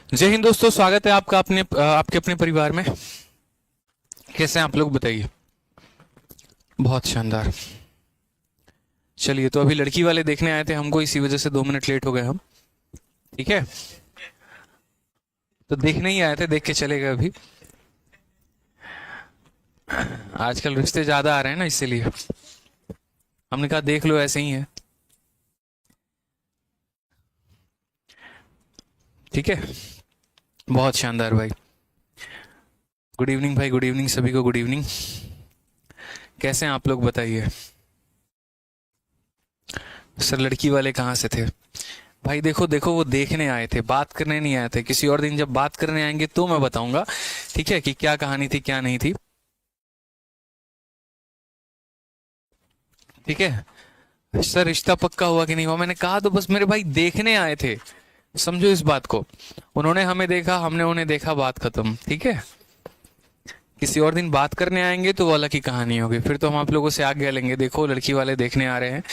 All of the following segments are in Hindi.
जय हिंद दोस्तों, स्वागत है आपका आपके अपने परिवार में। कैसे हैं आप लोग, बताइए। बहुत शानदार। चलिए, तो अभी लड़की वाले देखने आए थे हमको, इसी वजह से 2 मिनट लेट हो गए हम। ठीक है, तो देखने ही आए थे, देख के चले गए अभी। आजकल रिश्ते ज्यादा आ रहे हैं ना, इसीलिए हमने कहा देख लो, ऐसे ही है। ठीक है, बहुत शानदार भाई। गुड इवनिंग भाई, गुड इवनिंग सभी को, गुड इवनिंग। कैसे हैं आप लोग, बताइए। सर लड़की वाले कहाँ से थे? भाई देखो देखो, वो देखने आए थे, बात करने नहीं आए थे। किसी और दिन जब बात करने आएंगे तो मैं बताऊंगा, ठीक है, कि क्या कहानी थी क्या नहीं थी। ठीक है सर, रिश्ता पक्का हुआ कि नहीं हुआ, मैंने कहा तो बस मेरे भाई देखने आए थे, समझो इस बात को। उन्होंने हमें देखा, हमने उन्हें देखा, बात खत्म। ठीक है, किसी और दिन बात करने आएंगे तो वो अलग की कहानी होगी, फिर तो हम आप लोगों से आज्ञा लेंगे, देखो लड़की वाले देखने आ रहे हैं,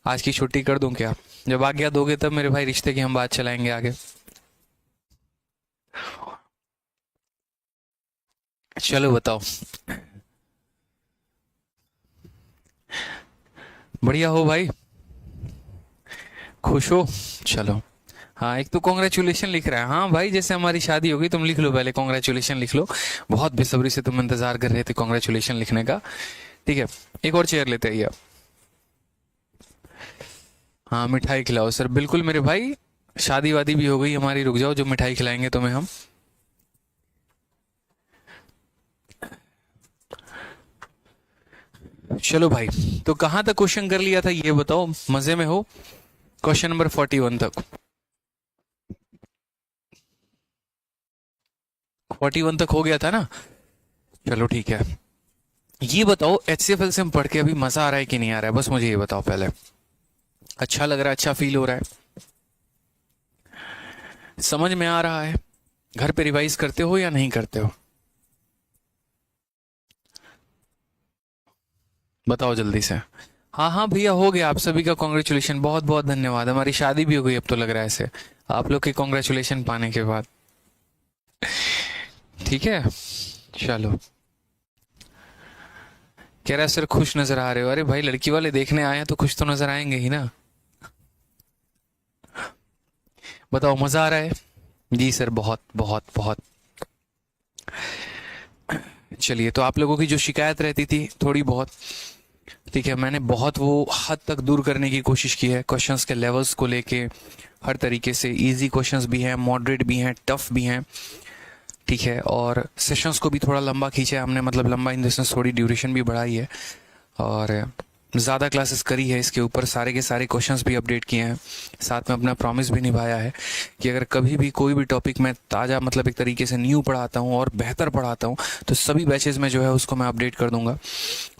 आज की छुट्टी कर दूं क्या? जब आज्ञा दोगे तब मेरे भाई रिश्ते की हम बात चलाएंगे आगे। चलो बताओ। बढ़िया हो भाई, खुश हो? चलो। हाँ, एक तो कॉन्ग्रेचुलेशन लिख रहा है। हाँ भाई, जैसे हमारी शादी होगी, तुम लिख लो पहले, कॉन्ग्रेचुलेशन लिख लो। बहुत बेसब्री से तुम इंतजार कर रहे थे कॉन्ग्रेचुलेशन लिखने का। ठीक है, एक और चेयर लेते आइए आप। हाँ, मिठाई खिलाओ सर, बिल्कुल मेरे भाई। शादी वादी भी हो गई हमारी, रुक जाओ, जो मिठाई खिलाएंगे तुम्हें हम। चलो भाई, तो कहाँ तक क्वेश्चन कर लिया था ये बताओ, मजे में हो? क्वेश्चन नंबर 41 तक। 41 तक हो गया था ना? चलो ठीक है। ये बताओ, एच सी एफ एल से हम पढ़ के अभी मजा आ रहा है कि नहीं आ रहा है, बस मुझे ये बताओ पहले। अच्छा लग रहा है, अच्छा फील हो रहा है, समझ में आ रहा है? घर पे रिवाइज करते हो या नहीं करते हो? बताओ जल्दी से। हाँ हाँ भैया, हो गया। आप सभी का कॉन्ग्रेचुलेशन, बहुत बहुत धन्यवाद। हमारी शादी भी हो गई अब तो, लग रहा है ऐसे, आप लोग के कॉन्ग्रेचुलेशन पाने के बाद। ठीक है, चलो। कह रहा है सर खुश नजर आ रहे हो। अरे भाई, लड़की वाले देखने आए हैं तो खुश तो नजर आएंगे ही ना। बताओ, मजा आ रहा है? जी सर, बहुत बहुत बहुत। चलिए, तो आप लोगों की जो शिकायत रहती थी थोड़ी बहुत, ठीक है, मैंने बहुत वो हद तक दूर करने की कोशिश की है। क्वेश्चंस के लेवल्स को लेके हर तरीके से, इजी क्वेश्चंस भी हैं, मॉडरेट भी हैं, टफ भी हैं। ठीक है, और सेशंस को भी थोड़ा लंबा खींचा है हमने, मतलब लंबा इन द सेंस थोड़ी ड्यूरेशन भी बढ़ाई है, और ज़्यादा क्लासेस करी है इसके ऊपर, सारे के सारे क्वेश्चंस भी अपडेट किए हैं, साथ में अपना प्रॉमिस भी निभाया है कि अगर कभी भी कोई भी टॉपिक मैं ताज़ा, मतलब एक तरीके से न्यू पढ़ाता हूँ और बेहतर पढ़ाता हूँ, तो सभी बैचेस में जो है उसको मैं अपडेट कर दूंगा।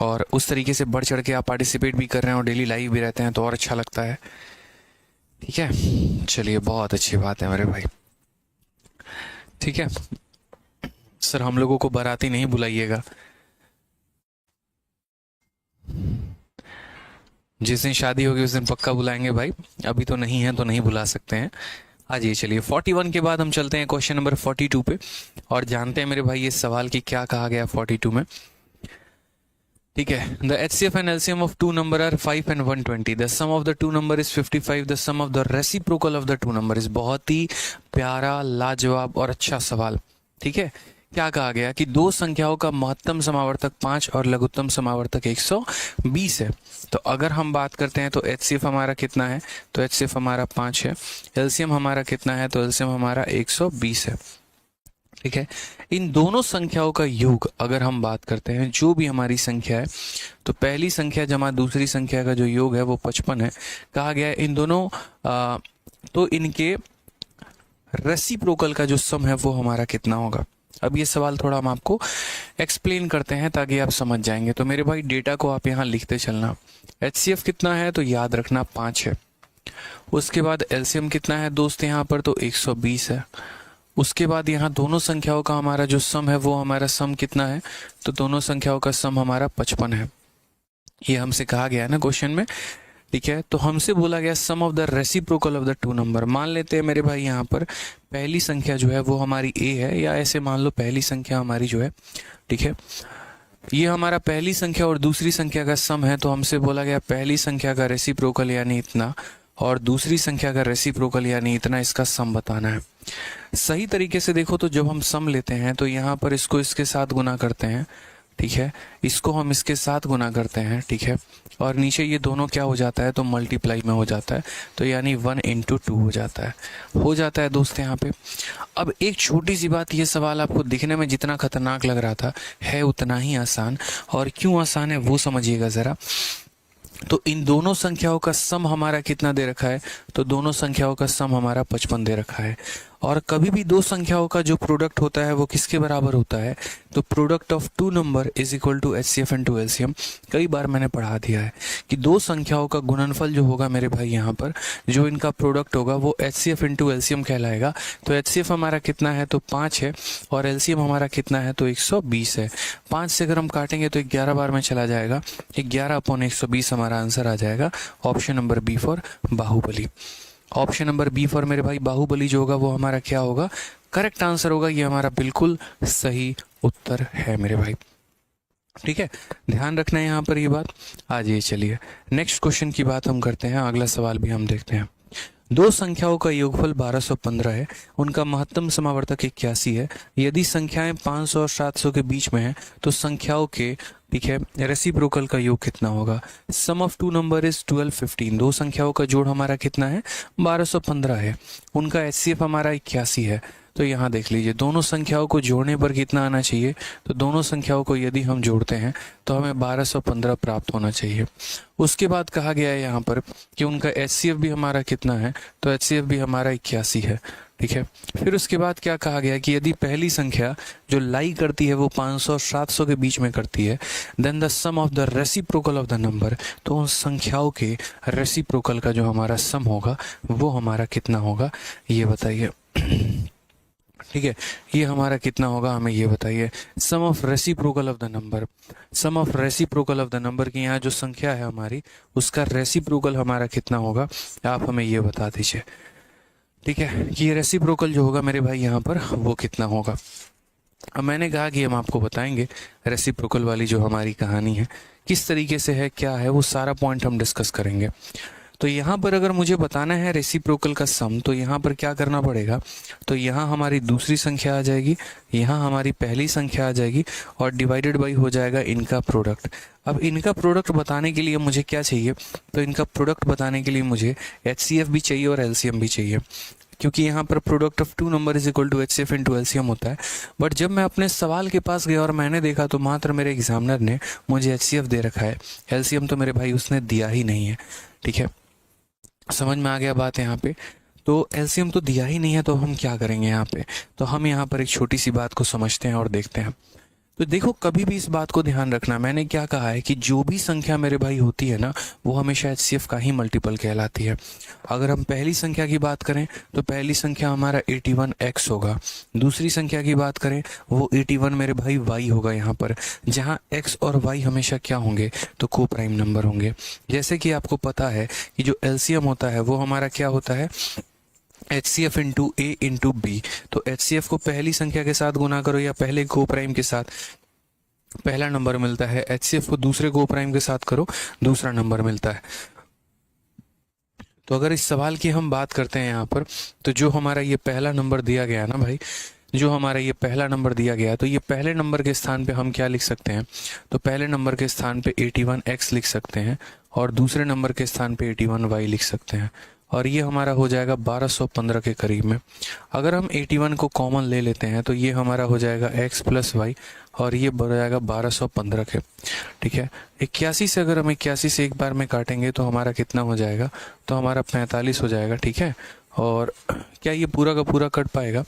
और उस तरीके से बढ़ चढ़ के आप पार्टिसिपेट भी कर रहे हैं और डेली लाइव भी रहते हैं तो और अच्छा लगता है। ठीक है, चलिए, बहुत अच्छी बात है मेरे भाई। ठीक है सर, हम लोगों को बाराती नहीं बुलाइएगा। जिस दिन शादी होगी उस दिन पक्का बुलाएंगे भाई, अभी तो नहीं है तो नहीं बुला सकते हैं। हाँ जी, चलिए 41 के बाद हम चलते हैं क्वेश्चन नंबर 42 पे, और जानते हैं मेरे भाई इस सवाल की क्या कहा गया 42 में। ठीक है, the H C F and LCM of two number are 5 and 120, the sum of the two number is 55, the sum of the reciprocal of the two number is. बहुत ही प्यारा, लाजवाब और अच्छा सवाल। ठीक है, क्या कहा गया कि दो संख्याओं का महत्तम समावर्तक 5 और लघुत्तम समावर्तक 120 है। तो अगर हम बात करते हैं तो एच सी एफ हमारा कितना है, तो एच सी एफ हमारा 5 है। एलसीएम हमारा कितना है, तो एलसीएम हमारा 120 है। ठीक है, इन दोनों संख्याओं का योग अगर हम बात करते हैं, जो भी हमारी संख्या है, तो पहली संख्या जमा दूसरी संख्या का जो योग है वो 55 है। कहा गया है इन दोनों तो इनके रेसिप्रोकल का जो सम है वो हमारा कितना होगा। अब ये सवाल थोड़ा हम आपको एक्सप्लेन करते हैं ताकि आप समझ जाएंगे। तो मेरे भाई, डेटा को आप यहाँ लिखते चलना। एचसीएफ कितना है तो याद रखना 5 है। उसके बाद एलसीएम कितना है दोस्त यहाँ पर, तो 120 है। उसके बाद यहाँ दोनों संख्याओं का हमारा जो सम है वो हमारा सम कितना है, तो दोनों संख्याओं का सम हमारा 55 है। ये हमसे कहा गया है ना क्वेश्चन में। ठीक है, तो हमसे बोला गया sum of the reciprocal of the two number. मान लेते हैं मेरे भाई यहाँ पर पहली संख्या जो है वो हमारी ए है, या ऐसे मान लो पहली संख्या हमारी जो है, ठीक है, ये हमारा पहली संख्या और दूसरी संख्या का सम है। तो हमसे बोला गया पहली संख्या का रेसिप्रोकल यानी इतना, और दूसरी संख्या का रेसिप्रोकल यानी इतना, इसका सम बताना है। सही तरीके से देखो तो जब हम सम लेते हैं तो यहाँ पर इसको इसके साथ गुना करते हैं, ठीक है, इसको हम इसके साथ गुना करते हैं, ठीक है, और नीचे ये दोनों क्या हो जाता है तो मल्टीप्लाई में हो जाता है, तो यानी 1 × 2 हो जाता है दोस्त यहाँ पे। अब एक छोटी सी बात, ये सवाल आपको दिखने में जितना खतरनाक लग रहा था है उतना ही आसान, और क्यों आसान है वो समझिएगा ज़रा। तो इन दोनों संख्याओं का सम हमारा कितना दे रखा है, तो दोनों संख्याओं का सम हमारा 55 दे रखा है। और कभी भी दो संख्याओं का जो प्रोडक्ट होता है वो किसके बराबर होता है, तो product of two number is equal to HCF into LCM। कई बार मैंने पढ़ा दिया है कि दो संख्याओं का गुणनफल जो होगा मेरे भाई यहाँ पर, जो इनका प्रोडक्ट होगा वो HCF इनटू LCM कहलाएगा। तो HCF हमारा कितना है तो 5 है, और LCM हमारा कितना है तो 120 है। 5 से अगर हम काटेंगे तो 11 बार में चला जाएगा, 11/120 हमारा आंसर आ जाएगा। Option number B for Baahubali. Option number B for मेरे भाई बाहुबली जो होगा वो हमारा क्या होगा, करेक्ट आंसर होगा। ये हमारा बिल्कुल सही उत्तर है मेरे भाई, ठीक है, ध्यान रखना है यहाँ पर ये बात। आज ये चलिए नेक्स्ट क्वेश्चन की बात हम करते हैं, अगला सवाल भी हम देखते हैं। दो संख्याओं का योगफल 1215 है, उनका महत्तम समावर्तक 81 है। यदि संख्याएं 500 और 700 के बीच में हैं तो संख्याओं के, ठीक है, रेसिप्रोकल का योग कितना होगा। सम ऑफ टू नंबर इज 1215। दो संख्याओं का जोड़ हमारा कितना है 1215 है, उनका HCF हमारा 81 है। तो यहाँ देख लीजिए दोनों संख्याओं को जोड़ने पर कितना आना चाहिए, तो दोनों संख्याओं को यदि हम जोड़ते हैं तो हमें 1215 प्राप्त होना चाहिए। उसके बाद कहा गया है यहाँ पर कि उनका HCF भी हमारा कितना है, तो HCF भी हमारा 81 है, ठीक है। फिर उसके बाद क्या कहा गया कि यदि पहली संख्या जो लाई करती है वो 500 और 700 के बीच में करती है, then the sum of the reciprocal of the number, तो उन संख्याओं के रेसिप्रोकल का जो हमारा सम होगा वो हमारा कितना होगा, ये बताइए, ठीक है, ये हमारा कितना होगा हमें ये बताइए। Sum of reciprocal of the number, sum of reciprocal of the number की यहाँ जो संख्या है हमारी उसका रेसिप्रोकल हमारा कितना होगा, आप हमें ये बता दीजिए, ठीक है, कि ये रेसिप्रोकल जो होगा मेरे भाई यहाँ पर वो कितना होगा। अब मैंने कहा कि हम आपको बताएंगे रेसिप्रोकल वाली जो हमारी कहानी है किस तरीके से है, क्या है, वो सारा पॉइंट हम डिस्कस करेंगे। तो यहाँ पर अगर मुझे बताना है रेसिप्रोकल का सम, तो यहाँ पर क्या करना पड़ेगा, तो यहाँ हमारी दूसरी संख्या आ जाएगी, यहाँ हमारी पहली संख्या आ जाएगी, और डिवाइडेड बाई हो जाएगा इनका प्रोडक्ट। अब इनका प्रोडक्ट बताने के लिए मुझे क्या चाहिए, तो इनका प्रोडक्ट बताने के लिए मुझे HCF भी चाहिए और LCM भी चाहिए, क्योंकि यहाँ पर product of two number is equal to HCF into LCM होता है। बट जब मैं अपने सवाल के पास गया और मैंने देखा तो मात्र मेरे एग्जामिनर ने मुझे HCF दे रखा है, LCM तो मेरे भाई उसने दिया ही नहीं है, ठीक है, समझ में आ गया बात यहाँ पे। तो LCM तो दिया ही नहीं है, तो हम क्या करेंगे यहाँ पे, तो हम यहाँ पर एक छोटी सी बात को समझते हैं और देखते हैं। तो देखो कभी भी इस बात को ध्यान रखना, मैंने क्या कहा है कि जो भी संख्या मेरे भाई होती है ना वो हमेशा HCF का ही मल्टीपल कहलाती है। अगर हम पहली संख्या की बात करें तो पहली संख्या हमारा 81x होगा, दूसरी संख्या की बात करें वो 81 मेरे भाई y होगा यहाँ पर, जहाँ x और y हमेशा क्या होंगे, तो को प्राइम नंबर होंगे। जैसे कि आपको पता है कि जो LCM होता है वो हमारा क्या होता है, HCF into A into B। तो HCF को पहली संख्या के साथ गुना करो या पहले को प्राइम के साथ, पहला नंबर मिलता है, HCF को दूसरे को प्राइम के साथ करो, दूसरा नंबर मिलता है। तो अगर इस सवाल की हम बात करते हैं यहाँ पर, तो जो हमारा ये पहला नंबर दिया गया ना भाई, जो हमारा ये पहला नंबर दिया गया, तो ये पहले नंबर के स्थान पे हम क्या लिख सकते हैं, तो पहले नंबर के स्थान पे 81x लिख सकते हैं, और दूसरे नंबर के स्थान पे 81y लिख सकते हैं, और ये हमारा हो जाएगा 1215 के करीब में। अगर हम 81 को कॉमन ले लेते हैं तो ये हमारा हो जाएगा x प्लस वाई, और ये बढ़ जाएगा 1215 के, ठीक है। 81 से अगर हम 81 से एक बार में काटेंगे तो हमारा कितना हो जाएगा, तो हमारा 45 हो जाएगा, ठीक है। और क्या ये पूरा का पूरा कट पाएगा,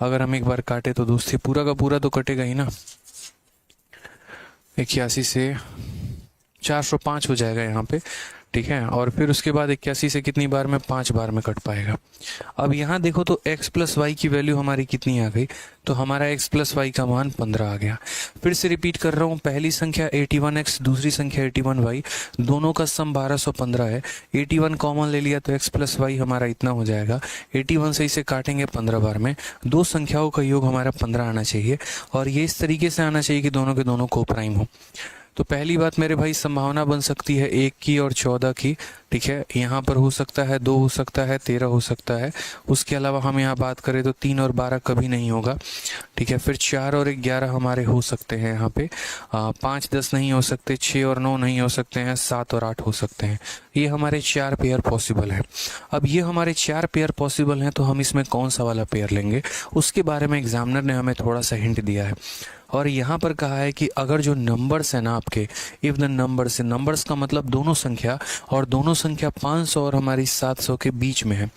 अगर हम एक बार काटे तो दोस्ती पूरा का पूरा तो कटेगा ही ना। 81 से 405 हो जाएगा यहाँ पे, ठीक है, और फिर उसके बाद 81 से कितनी बार में, 5 बार में कट पाएगा। अब यहाँ देखो तो x प्लस वाई की वैल्यू हमारी कितनी आ गई, तो हमारा x प्लस वाई का मान 15 आ गया। फिर से रिपीट कर रहा हूँ, पहली संख्या 81x, दूसरी संख्या 81y, दोनों का सम 1215 है। 81 कॉमन ले लिया तो x प्लस वाई हमारा इतना हो जाएगा। 81 से इसे काटेंगे 15 बार में, दो संख्याओं का योग हमारा 15 आना चाहिए, और ये इस तरीके से आना चाहिए कि दोनों के दोनों कोप्राइम हो। तो पहली बात मेरे भाई, संभावना बन सकती है 1 की और 14 की, ठीक है। यहाँ पर हो सकता है 2, हो सकता है 13 हो सकता है। उसके अलावा हम यहाँ बात करें तो 3 और 12 कभी नहीं होगा, ठीक है। फिर 4 और 11 हमारे हो सकते हैं यहाँ पे, 5 10 नहीं हो सकते, 6 और 9 नहीं हो सकते हैं, 7 और 8 हो सकते हैं। ये हमारे 4 पेयर पॉसिबल है। अब ये हमारे 4 पेयर पॉसिबल हैं, तो हम इसमें कौन सा वाला पेयर लेंगे, उसके बारे में एग्जामिनर ने हमें थोड़ा सा हिंट दिया है। और यहाँ पर कहा है कि अगर जो नंबर्स है ना आपके, इफ द नंबर्स, नंबर्स का मतलब दोनों संख्या, और दोनों संख्या 500 और हमारी 700 के बीच में है,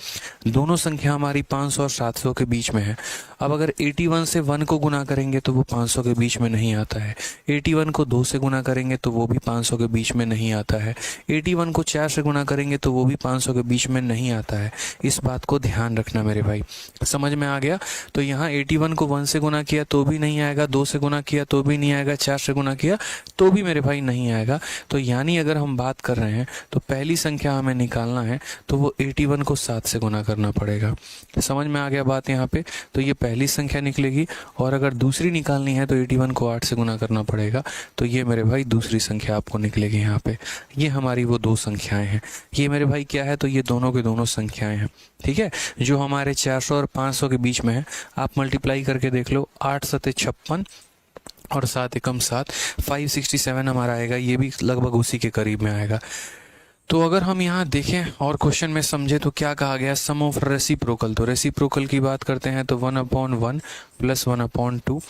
दोनों संख्या हमारी 500 और 700 के बीच में है। अब अगर 81 से 1 को गुना करेंगे तो वो 500 के बीच में नहीं आता है, 81 को 2 से गुना करेंगे तो वो भी 500 के बीच में नहीं आता है, 81 को 4 से गुना करेंगे तो वो भी 500 के बीच में नहीं आता है। इस बात को ध्यान रखना मेरे भाई, समझ में आ गया। तो यहाँ 81 को 1 से गुना किया तो भी नहीं आएगा, 2 से गुना किया तो भी नहीं आएगा, 4 से गुना किया तो भी मेरे भाई नहीं आएगा। तो यानी अगर हम बात कर रहे हैं तो पहली संख्या हमें निकालना है तो वो 81 को 7 से गुना करना पड़ेगा। समझ में आ गया बात यहाँ पे। तो ये पहली संख्या निकलेगी, और अगर दूसरी निकालनी है तो 81 को 8 से गुना करना पड़ेगा। तो ये मेरे भाई दूसरी संख्या आपको निकलेगी यहाँ पे। ये हमारी वो दो संख्याएं हैं। ये मेरे भाई क्या है, तो ये दोनों के दोनों संख्याएं हैं, ठीक है, जो हमारे 400 और 500 के बीच में है। आप मल्टीप्लाई करके देख लो, 8 सते 56 और 7 एकम 7, 567 हमारा आएगा। ये भी लगभग उसी के करीब में आएगा। तो अगर हम यहाँ देखें और क्वेश्चन में समझे तो क्या कहा गया, सम ऑफ रेसिप्रोकल। तो रेसिप्रोकल की बात करते हैं तो 1/1 प्लस 1/2।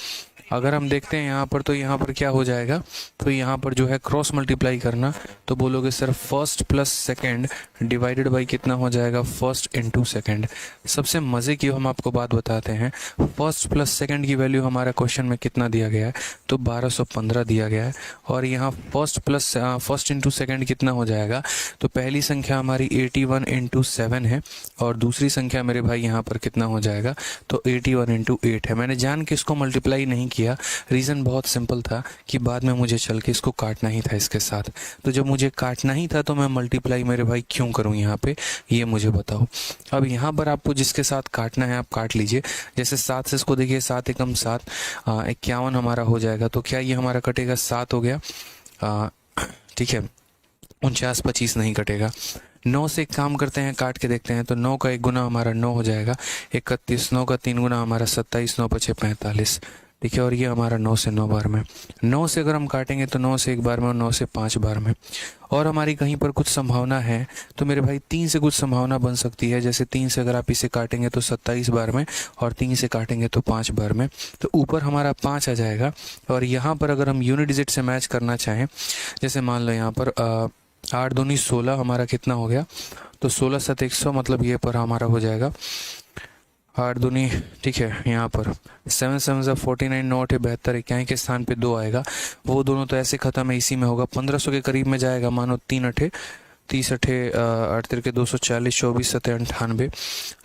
अगर हम देखते हैं यहाँ पर, तो यहाँ पर क्या हो जाएगा, तो यहाँ पर जो है क्रॉस मल्टीप्लाई करना, तो बोलोगे sir first plus second divided by कितना हो जाएगा, फर्स्ट इनटू सेकंड। सबसे मज़े की हम आपको बात बताते हैं, फर्स्ट प्लस सेकंड की वैल्यू हमारा क्वेश्चन में कितना दिया गया है, तो 1215 दिया गया है। और यहाँ फर्स्ट इंटू सेकंड कितना हो जाएगा, तो पहली संख्या हमारी 81 इंटू 7 है, और दूसरी संख्या मेरे भाई यहाँ पर कितना हो जाएगा, तो 81 इंटू 8 है। मैंने जान के इसको मल्टीप्लाई नहीं किया, रीज़न बहुत सिंपल था कि बाद में मुझे चल के इसको काटना ही था इसके साथ। तो जब मुझे काटना ही था तो मैं मल्टीप्लाई मेरे भाई क्यों करूं यहाँ पे, ये मुझे बताओ। अब यहाँ पर आपको जिसके साथ काटना है आप काट लीजिए। जैसे 7 से इसको देखिए, 7 एकम 7, 51 हमारा हो जाएगा। तो क्या ये हमारा कटेगा, 7 हो गया, ठीक है, 49 25 नहीं कटेगा। 9 से एक काम करते हैं, काट के देखते हैं। तो 9 का 1 गुना हमारा 9 हो जाएगा 31, 9 का 3 गुना हमारा 27, 9 पचे 45, ठीक है। और ये हमारा 9 से 9 बार में, 9 से अगर हम काटेंगे तो 9 से 1 बार में और 9 से 5 बार में। और हमारी कहीं पर कुछ संभावना है तो मेरे भाई 3 से कुछ संभावना बन सकती है। जैसे 3 से अगर आप इसे काटेंगे तो 27 बार में, और 3 से काटेंगे तो 5 बार में। तो ऊपर हमारा 5 आ जाएगा। और यहाँ पर अगर हम यूनिट डिजिट से मैच करना चाहें, जैसे मान लो यहाँ पर 8 दूनी 16 हमारा कितना हो गया, तो 16 7 100, मतलब ये पर हमारा हो जाएगा 8 दूनी, ठीक है, यहाँ पर 7 7 49, 9 8 72, 81 के स्थान पे 2 आएगा। वो दोनों तो ऐसे खत्म है, इसी में होगा, 1500 के करीब में जाएगा। मानो 3 8 30 8 8 तिरके 240, 24 7 98,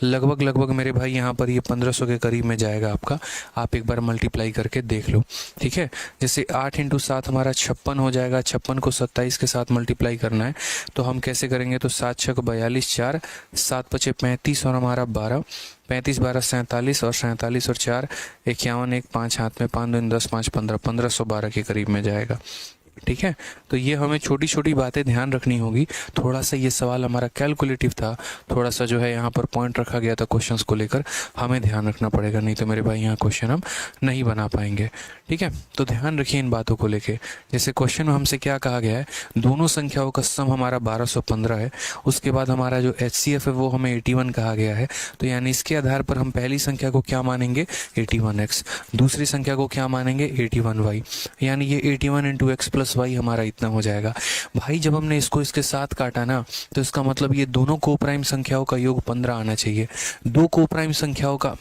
लगभग मेरे भाई यहाँ पर ये 1500 के करीब में जाएगा आपका। आप एक बार मल्टीप्लाई करके देख लो, ठीक है। जैसे 8 इंटू 7 हमारा 56 हो जाएगा। 56 को 27 के साथ मल्टीप्लाई करना है, तो हम कैसे करेंगे, तो 7 6 42, 4 7 पचे 35 और हमारा 12, 35 12 47, और 47 और 4 51, 1 5 हाथ में, 5 2 10 5 15, 1512 के करीब में जाएगा, ठीक है। तो ये हमें छोटी छोटी बातें ध्यान रखनी होगी। थोड़ा सा ये सवाल हमारा कैलकुलेटिव था, थोड़ा सा जो है यहाँ पर पॉइंट रखा गया था क्वेश्चंस को लेकर, हमें ध्यान रखना पड़ेगा, नहीं तो मेरे भाई यहाँ क्वेश्चन हम नहीं बना पाएंगे, ठीक है। तो ध्यान रखिए इन बातों को लेके। जैसे क्वेश्चन में हमसे क्या कहा गया है, दोनों संख्याओं का सम हमारा 1215 है। उसके बाद हमारा जो HCF है वो हमें 81 कहा गया है। तो यानी इसके आधार पर हम पहली संख्या को क्या मानेंगे, 81x, दूसरी संख्या को क्या मानेंगे, 81y। यानी ये 81 इंटू एक्स प्लस वाई हमारा इतना हो जाएगा। भाई जब हमने इसको इसके साथ काटा ना, तो इसका मतलब ये दोनों कोप्राइम संख्याओं का योग 15 आना चाहिए। दो कोप्राइम संख्याओं का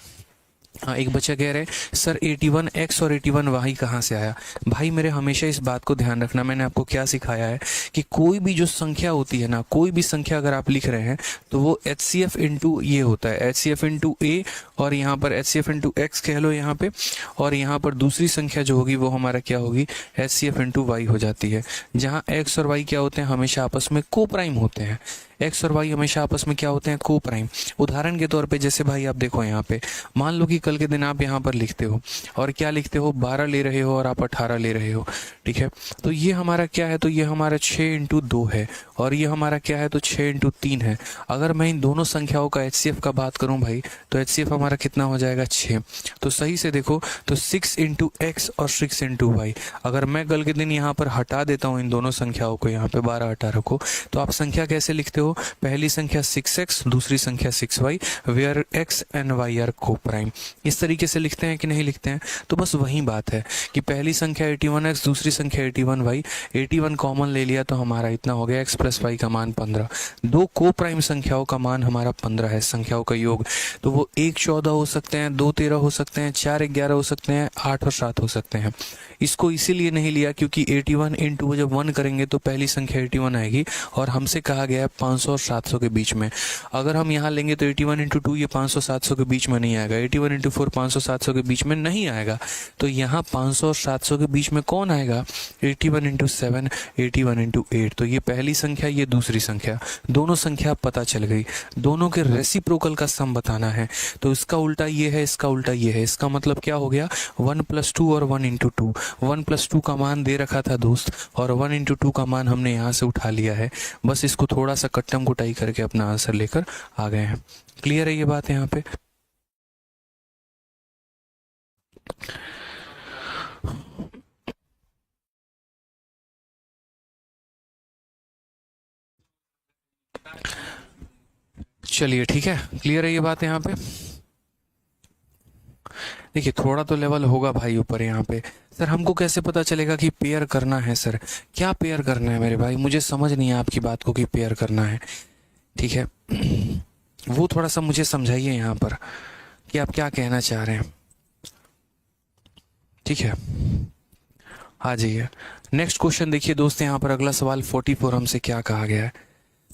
हाँ, एक बच्चा कह रहे हैं सर 81x और 81y कहाँ से आया। भाई मेरे हमेशा इस बात को ध्यान रखना, मैंने आपको क्या सिखाया है कि कोई भी जो संख्या होती है ना, कोई भी संख्या अगर आप लिख रहे हैं तो वो एच सी एफ इंटू ये होता है, H C F into A, और यहाँ पर H C F into X कह लो यहाँ पे, और यहाँ पर दूसरी संख्या जो होगी वो हमारा क्या होगी, H C F into Y हो जाती है। जहाँ एक्स और वाई क्या होते हैं, हमेशा आपस में को प्राइम होते हैं। एक्स और वाई हमेशा आपस में क्या होते हैं, को प्राइम। उदाहरण के तौर पे जैसे भाई आप देखो यहाँ पे, मान लो कि कल के दिन आप यहाँ पर लिखते हो और क्या लिखते हो, 12 ले रहे हो और आप 18 ले रहे हो, ठीक है। तो ये हमारा क्या है, तो ये हमारा 6 इंटू 2 है, और ये हमारा क्या है, तो 6 इंटू 3 है। अगर मैं इन दोनों संख्याओं का एच सी एफ का बात करूँ भाई, तो एच सी एफ हमारा कितना हो जाएगा, 6। तो सही से देखो, तो 6 इंटू एक्स और 6 इंटू वाई। अगर मैं कल के दिन यहाँ पर हटा देता हूँ इन दोनों संख्याओं को, यहाँ पे 12 18 को, तो आप संख्या कैसे लिखते हो, पहली संख्या 6x, दूसरी संख्या 6y, where x and y are coprime. इस तरीके से लिखते हैं कि नहीं लिखते हैं। तो बस वही बात है कि पहली संख्या 81x, दूसरी संख्या 81y, 81 कॉमन ले लिया तो हमारा इतना हो गया, x प्लस y का मान 15। दो को प्राइम संख्याओं का मान हमारा 15 है, संख्याओं का योग। तो वो 1 14 हो सकते हैं, 2 13 हो सकते हैं, 4 11 हो सकते हैं, 8 और 7 हो सकते हैं। इसको इसीलिए नहीं लिया क्योंकि 81 इंटू जब 1 करेंगे तो पहली संख्या 81 आएगी, और हमसे कहा गया है 500 और 700 के बीच में। अगर हम यहाँ लेंगे तो 81 इंटू 2 ये 500 700 के बीच में नहीं आएगा, 81 इंटू 4 500 700 के बीच में नहीं आएगा। तो यहाँ 500 और 700 के बीच में कौन आएगा, 81 इंटू 7, 81 इंटू 8। तो ये पहली संख्या, ये दूसरी संख्या, दोनों संख्या पता चल गई। दोनों के रेसिप्रोकल का सम बताना है, तो इसका उल्टा ये है, इसका उल्टा ये है। इसका मतलब क्या हो गया, 1 + 2 और 1 इंटू 2। 1 + 2 का मान दे रखा था दोस्त, और 1 इंटू 2 का मान हमने यहाँ से उठा लिया है। बस इसको थोड़ा सा कट्टम कुटाई करके अपना आंसर लेकर आ गए हैं। क्लियर है ये बात यहाँ पे। चलिए ठीक है, क्लियर है ये बात यहाँ पे। देखिए थोड़ा तो लेवल होगा भाई ऊपर यहाँ पे। सर हमको कैसे पता चलेगा कि पेयर करना है, सर क्या पेयर करना है मेरे भाई, मुझे समझ नहीं है आपकी बात को कि पेयर करना है, ठीक है। वो थोड़ा सा मुझे समझाइए यहाँ पर कि आप क्या कहना चाह रहे हैं, ठीक है। आ जाइए नेक्स्ट क्वेश्चन देखिए दोस्त, यहाँ पर अगला सवाल 44 हमसे क्या कहा गया है।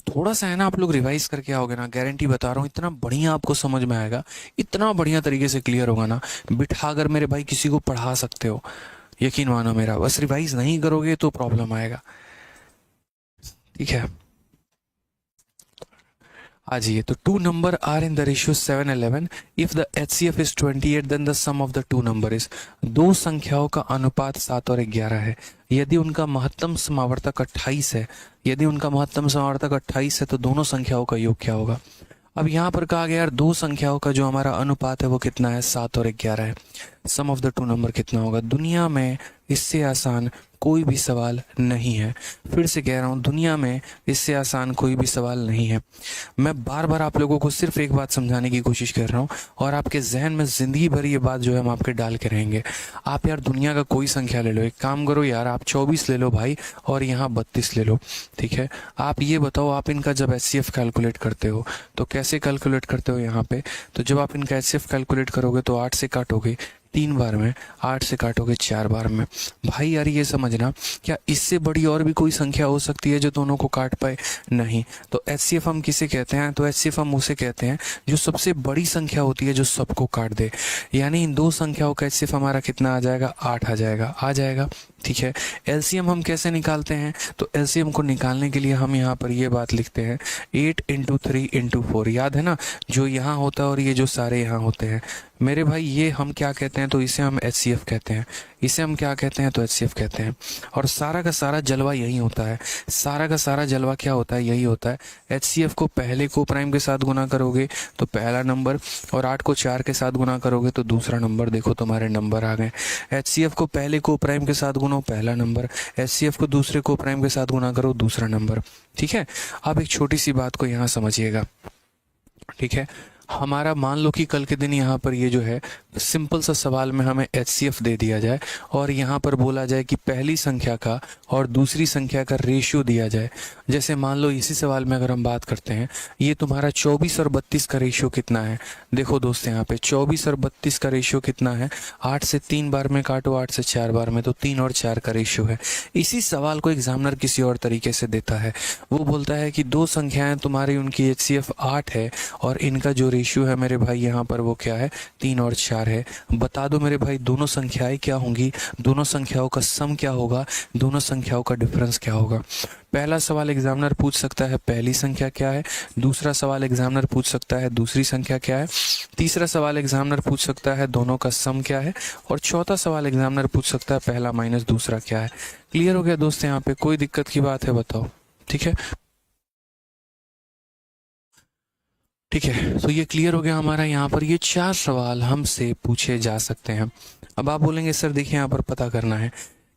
थोड़ा सा है ना, आप लोग रिवाइज करके आओगे ना, गारंटी बता रहा हूँ इतना बढ़िया आपको समझ में आएगा, इतना बढ़िया तरीके से क्लियर होगा ना, बिठा कर मेरे भाई किसी को पढ़ा सकते हो, यकीन मानो मेरा। बस रिवाइज नहीं करोगे तो प्रॉब्लम आएगा, ठीक है। आ जाइए, तो 2 number are in the ratio 7:11, if the HCF is 28 then the sum of the 2 number is. दो संख्याओं का अनुपात 7 और 11 है, यदि उनका महत्तम समावर्तक 28 है, यदि उनका महत्तम समावर्तक 28 है तो दोनों संख्याओं का योग क्या होगा। अब यहाँ पर कहा गया यार दो संख्याओं का जो हमारा अनुपात है वो कितना है, 7 और 11 है। सम ऑफ द 2 नंबर कितना होगा। दुनिया में इससे आसान कोई भी सवाल नहीं है। फिर से कह रहा हूँ, दुनिया में इससे आसान कोई भी सवाल नहीं है। मैं बार बार आप लोगों को सिर्फ एक बात समझाने की कोशिश कर रहा हूँ, और आपके जहन में जिंदगी भर ये बात जो है हम आपके डाल के रहेंगे। आप यार दुनिया का कोई संख्या ले लो, एक काम करो यार, आप 24 ले लो भाई, और यहाँ 32 ले लो, ठीक है। आप ये बताओ, आप इनका जब HCF कैलकुलेट करते हो तो कैसे कैलकुलेट करते हो यहाँ पे। तो जब आप इनका HCF कैलकुलेट करोगे तो 8 से काटोगे 3 बार में, 8 से काटोगे 4 बार में। भाई यार ये समझना, क्या इससे बड़ी और भी कोई संख्या हो सकती है जो दोनों को काट पाए, नहीं। तो HCF हम किसे कहते हैं, तो HCF हम उसे कहते हैं जो सबसे बड़ी संख्या होती है जो सबको काट दे। यानी इन दो संख्याओं का HCF हमारा कितना आ जाएगा, 8 आ जाएगा, ठीक है। LCM हम कैसे निकालते हैं, तो LCM को निकालने के लिए हम यहाँ पर ये बात लिखते हैं, 8 × 3 × 4, याद है ना, जो यहाँ होता है और ये जो सारे यहाँ होते हैं मेरे भाई, ये हम क्या कहते हैं, तो इसे हम HCF कहते हैं। इसे हम क्या कहते हैं, तो HCF कहते हैं। और सारा का सारा जलवा यही होता है, सारा का सारा जलवा क्या होता है, यही होता है। HCF को पहले को प्राइम के साथ गुना करोगे तो पहला नंबर, और 8 को 4 के साथ गुना करोगे तो दूसरा नंबर। देखो तुम्हारे नंबर आ गए। HCF को पहले को प्राइम के साथ गुना, पहला नंबर। HCF को दूसरे को प्राइम के साथ गुना करो, दूसरा नंबर, ठीक है। अब एक छोटी सी बात को यहाँ समझिएगा, ठीक है। हमारा मान लो कि कल के दिन यहाँ पर ये जो है सिंपल सा सवाल में हमें HCF दे दिया जाए और यहाँ पर बोला जाए कि पहली संख्या का और दूसरी संख्या का रेशियो दिया जाए। जैसे मान लो इसी सवाल में अगर हम बात करते हैं, ये तुम्हारा 24 और 32 का रेशियो कितना है। देखो दोस्त यहाँ पे 24 और 32 का रेशियो कितना है, 8 से 3 बार में काटो, 8 से 4 बार में, तो 3 और 4 का रेशियो है। इसी सवाल को एग्जामिनर किसी और तरीके से देता है, वो बोलता है कि दो संख्याएं तुम्हारी, उनकी HCF 8 है और इनका जो रेशियो है मेरे भाई यहाँ पर वो क्या है, 3 और 4 है। बता दो मेरे भाई दोनों संख्याएं क्या होंगी, दोनों संख्याओं का सम क्या होगा, दोनों संख्याओं का डिफरेंस क्या होगा। पहला सवाल एग्जामिनर पूछ सकता है पहली संख्या क्या है, दूसरा सवाल एग्जामिनर पूछ सकता है दूसरी संख्या क्या है, तीसरा सवाल एग्जामिनर पूछ सकता है दोनों का सम क्या है, और चौथा सवाल एग्जामिनर पूछ सकता है पहला माइनस दूसरा क्या है। क्लियर हो गया दोस्त, यहाँ पे कोई दिक्कत की बात है बताओ। ठीक है, ठीक है, तो ये क्लियर हो गया हमारा। यहाँ पर ये 4 सवाल हमसे पूछे जा सकते हैं। अब आप बोलेंगे सर देखिए यहाँ पर पता करना है,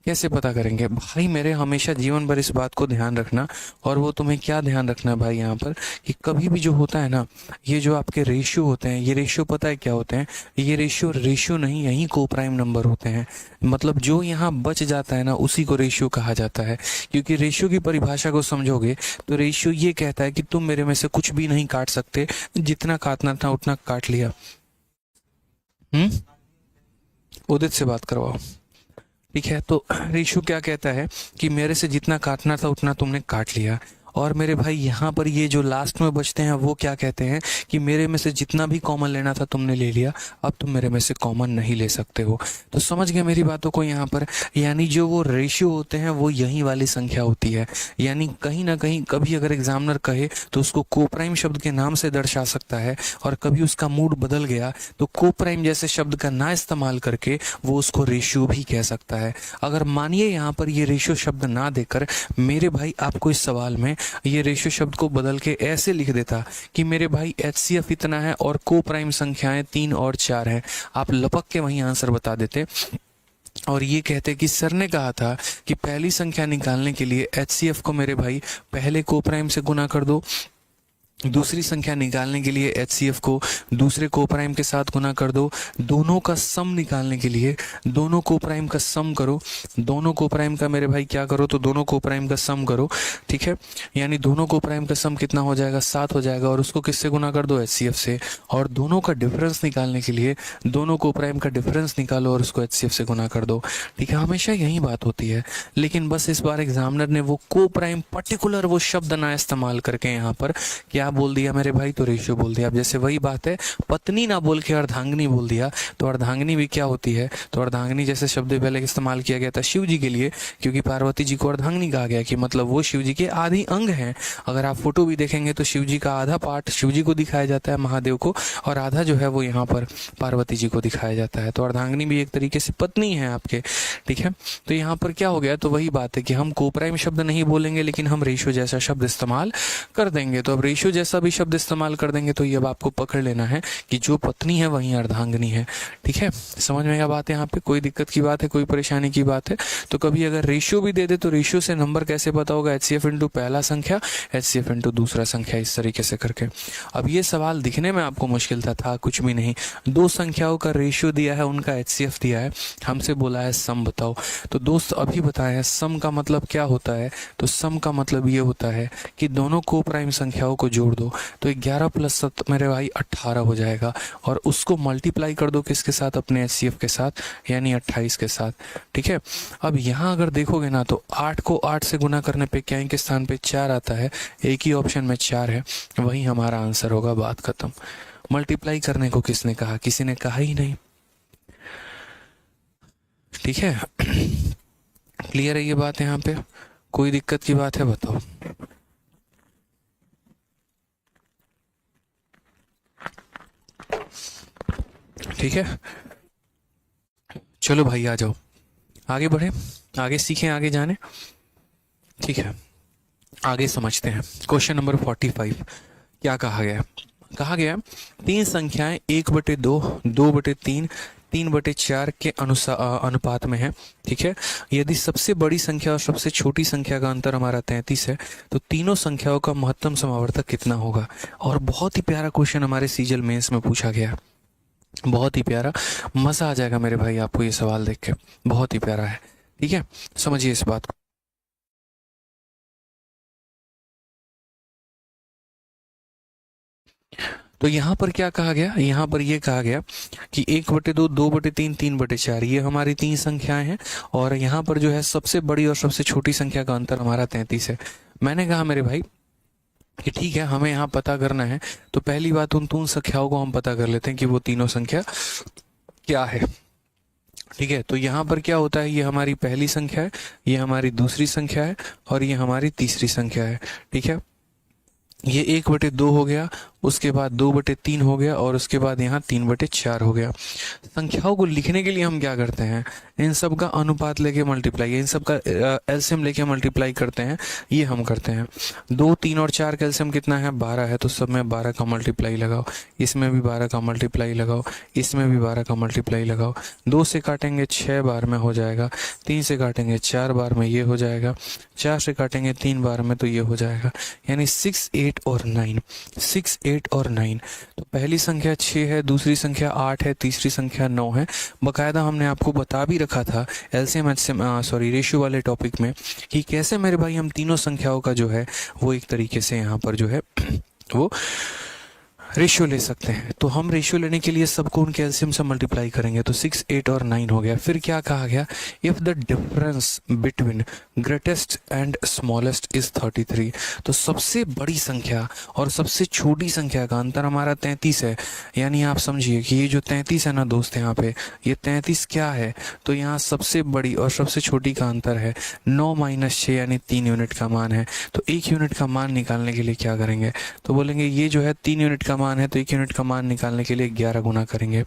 कैसे पता करेंगे भाई मेरे, हमेशा जीवन भर इस बात को ध्यान रखना। और वो तुम्हें क्या ध्यान रखना है भाई यहाँ पर, कि कभी भी जो होता है ना, ये जो आपके रेशियो होते हैं, ये रेशियो पता है क्या होते हैं, ये रेशियो नहीं, यही को प्राइम नंबर होते हैं। मतलब जो यहाँ बच जाता है ना, उसी को रेशियो कहा जाता है। क्योंकि रेशियो की परिभाषा को समझोगे तो रेशियो ये कहता है कि तुम मेरे में से कुछ भी नहीं काट सकते, जितना काटना था उतना काट लिया। उदित से बात करवाओ। ठीक है, तो रेशियो क्या कहता है कि मेरे से जितना काटना था उतना तुमने काट लिया। और मेरे भाई यहाँ पर ये जो लास्ट में बचते हैं वो क्या कहते हैं कि मेरे में से जितना भी कॉमन लेना था तुमने ले लिया, अब तुम मेरे में से कॉमन नहीं ले सकते हो। तो समझ गए मेरी बातों को यहाँ पर, यानी जो वो रेशियो होते हैं वो यही वाली संख्या होती है। यानी कहीं ना कहीं कभी अगर एग्जामिनर कहे तो उसको कोप्राइम शब्द के नाम से दर्शा सकता है, और कभी उसका मूड बदल गया तो कोप्राइम जैसे शब्द का ना इस्तेमाल करके वो उसको रेशियो भी कह सकता है। अगर मानिए यहाँ पर ये रेशियो शब्द ना देकर मेरे भाई आपको इस सवाल में ये रेशियो शब्द को बदल के ऐसे लिख देता कि मेरे भाई HCF इतना है और को प्राइम संख्याएं 3 और 4 है, आप लपक के वहीं आंसर बता देते और ये कहते कि सर ने कहा था कि पहली संख्या निकालने के लिए HCF को मेरे भाई पहले को प्राइम से गुना कर दो, दूसरी संख्या निकालने के लिए HCF को दूसरे कोप्राइम के साथ गुना कर दो, दोनों का सम निकालने के लिए दोनों कोप्राइम का सम करो, दोनों कोप्राइम का मेरे भाई क्या करो, तो दोनों कोप्राइम का सम करो। ठीक है, यानी दोनों कोप्राइम का सम कितना हो जाएगा, 7 हो जाएगा, और उसको किससे गुना कर दो, HCF से। और दोनों का डिफरेंस निकालने के लिए दोनों कोप्राइम का डिफरेंस निकालो और उसको HCF से गुना कर दो। ठीक है, हमेशा यही बात होती है, लेकिन बस इस बार एग्जामिनर ने वो कोप्राइम पर्टिकुलर वो शब्द ना इस्तेमाल करके यहाँ पर क्या बोल दिया मेरे भाई, तो रेशियो बोल दिया। अब जैसे वही बात है, पत्नी ना बोल के अर्धांगिनी बोल दिया, तो अर्धांगिनी भी क्या होती है, तो अर्धांगिनी जैसे शब्द पहले इस्तेमाल किया गया था शिव जी के लिए, क्योंकि पार्वती जी को अर्धांगिनी कहा गया कि मतलब वो शिव जी के आधे अंग हैं। अगर आप फोटो भी देखेंगे तो शिव जी का आधा पार्ट शिव जी को दिखाया जाता है, महादेव को, और आधा जो है वो यहाँ पर पार्वती जी को दिखाया जाता है। तो अर्धांगिनी भी एक तरीके से पत्नी है आपके। ठीक है, तो यहाँ पर क्या हो गया, तो वही बात है कि हम कोप्राइम शब्द नहीं बोलेंगे, लेकिन हम रेशियो जैसा शब्द इस्तेमाल कर देंगे। तो अब रेशियो जैसा भी शब्द इस्तेमाल कर देंगे तो ये अब आपको पकड़ लेना है कि जो पत्नी है वही अर्धांगिनी है। ठीक है, समझ में क्या बात है, यहाँ पे कोई दिक्कत की बात है, कोई परेशानी की बात है। तो कभी अगर रेशियो भी दे दे तो रेशियो से नंबर कैसे पता होगा, HCF इंटू पहला संख्या, HCF इंटू दूसरा संख्या, इस तरीके से करके। अब ये सवाल दिखने में आपको मुश्किल था कुछ भी नहीं, दो संख्याओं का रेशियो दिया है, उनका HCF दिया है, हमसे बोला है सम बताओ। तो दोस्त अभी बताया सम का मतलब क्या होता है, तो सम का मतलब ये होता है कि दोनों को प्राइम संख्याओं को जोड़ दो, तो 11 प्लस 7 मेरे भाई 18 हो जाएगा, और उसको मल्टीप्लाई कर दो किसके साथ, अपने HCF के साथ, यानी 28 के साथ। ठीक है, अब यहाँ अगर देखोगे ना तो 8 को 8 से गुना करने पे क्या के स्थान पे 4 आता है, एक ही ऑप्शन में 4 है, वही हमारा आंसर होगा, बात खत्म। मल्टीप्लाई करने को किसने कहा, किसी ने कहा ही नहीं। ठीक है, क्लियर है ये बात, यहाँ पे कोई दिक्कत की बात है बताओ। ठीक है, चलो भाई आ जाओ, आगे बढ़े, आगे सीखें, आगे जाने। ठीक है, आगे समझते हैं। क्वेश्चन नंबर 45 क्या कहा गया, कहा गया तीन संख्याएं 1/2, 2/3, 3/4 के अनुपात में है। ठीक है, यदि सबसे बड़ी संख्या और सबसे छोटी संख्या का अंतर हमारा 33 है, तो तीनों संख्याओं का महत्तम समावर्तक कितना होगा। और बहुत ही प्यारा क्वेश्चन हमारे सीजल मेंस में पूछा गया। बहुत ही प्यारा, मज़ा आ जाएगा मेरे भाई आपको ये सवाल देख के, बहुत ही प्यारा है। ठीक है, समझिए इस बात को। तो यहाँ पर क्या कहा गया, यहाँ पर ये कहा गया कि 1/2, 2/3, 3/4 ये हमारी 3 संख्याएं हैं, और यहाँ पर जो है सबसे बड़ी और सबसे छोटी संख्या का अंतर हमारा 33 है। मैंने कहा मेरे भाई कि ठीक है, हमें यहाँ पता करना है, तो पहली बात उन 3 संख्याओं को हम पता कर लेते हैं कि वो तीनों संख्या क्या है। ठीक है, तो यहाँ पर क्या होता है, ये हमारी पहली संख्या है, ये हमारी दूसरी संख्या है, और ये हमारी तीसरी संख्या है। ठीक है, ये 1/2 हो गया, उसके बाद 2/3 हो गया, और उसके बाद यहाँ 3/4 हो गया। संख्याओं को लिखने के लिए हम क्या करते हैं, इन सब का अनुपात लेके मल्टीप्लाई, इन सब का एलसीएम लेके मल्टीप्लाई करते हैं, ये हम करते हैं। 2, 3 और 4 का एलसीएम कितना है, 12 है, तो सब में 12 का मल्टीप्लाई लगाओ, इसमें भी 12 का मल्टीप्लाई लगाओ, इसमें भी 12 का मल्टीप्लाई लगाओ। 2 से काटेंगे 6 बार में हो जाएगा, 3 से काटेंगे 4 बार में ये हो जाएगा, 4 से काटेंगे 3 बार में तो ये हो जाएगा, यानी 6, 8 और 9, 6, 8 और 9। तो पहली संख्या 6 है, दूसरी संख्या 8 है, तीसरी संख्या 9 है। बकायदा हमने आपको बता भी रखा था एलसीएम एचसीएम रेशियो वाले टॉपिक में कि कैसे मेरे भाई हम तीनों संख्याओं का जो है वो एक तरीके से यहाँ पर जो है वो रेशियो ले सकते हैं। तो हम रेशियो लेने के लिए सबको उनके एलसीएम से मल्टीप्लाई करेंगे, तो 6, 8 और 9 हो गया। फिर क्या कहा गया, if the difference between greatest and smallest is 33, तो सबसे बड़ी संख्या और सबसे छोटी संख्या का अंतर हमारा 33 है। यानी आप समझिए कि ये जो 33 है ना दोस्त, यहाँ पे ये 33 क्या है, तो यहाँ सबसे बड़ी और सबसे छोटी का अंतर है 9 - 6 यानी 3 यूनिट का मान है। तो 1 यूनिट का मान निकालने के लिए क्या करेंगे, तो बोलेंगे ये जो है 3 यूनिट का मान है, तो 1 यूनिट का मान निकालने के लिए 11 गुना करेंगे।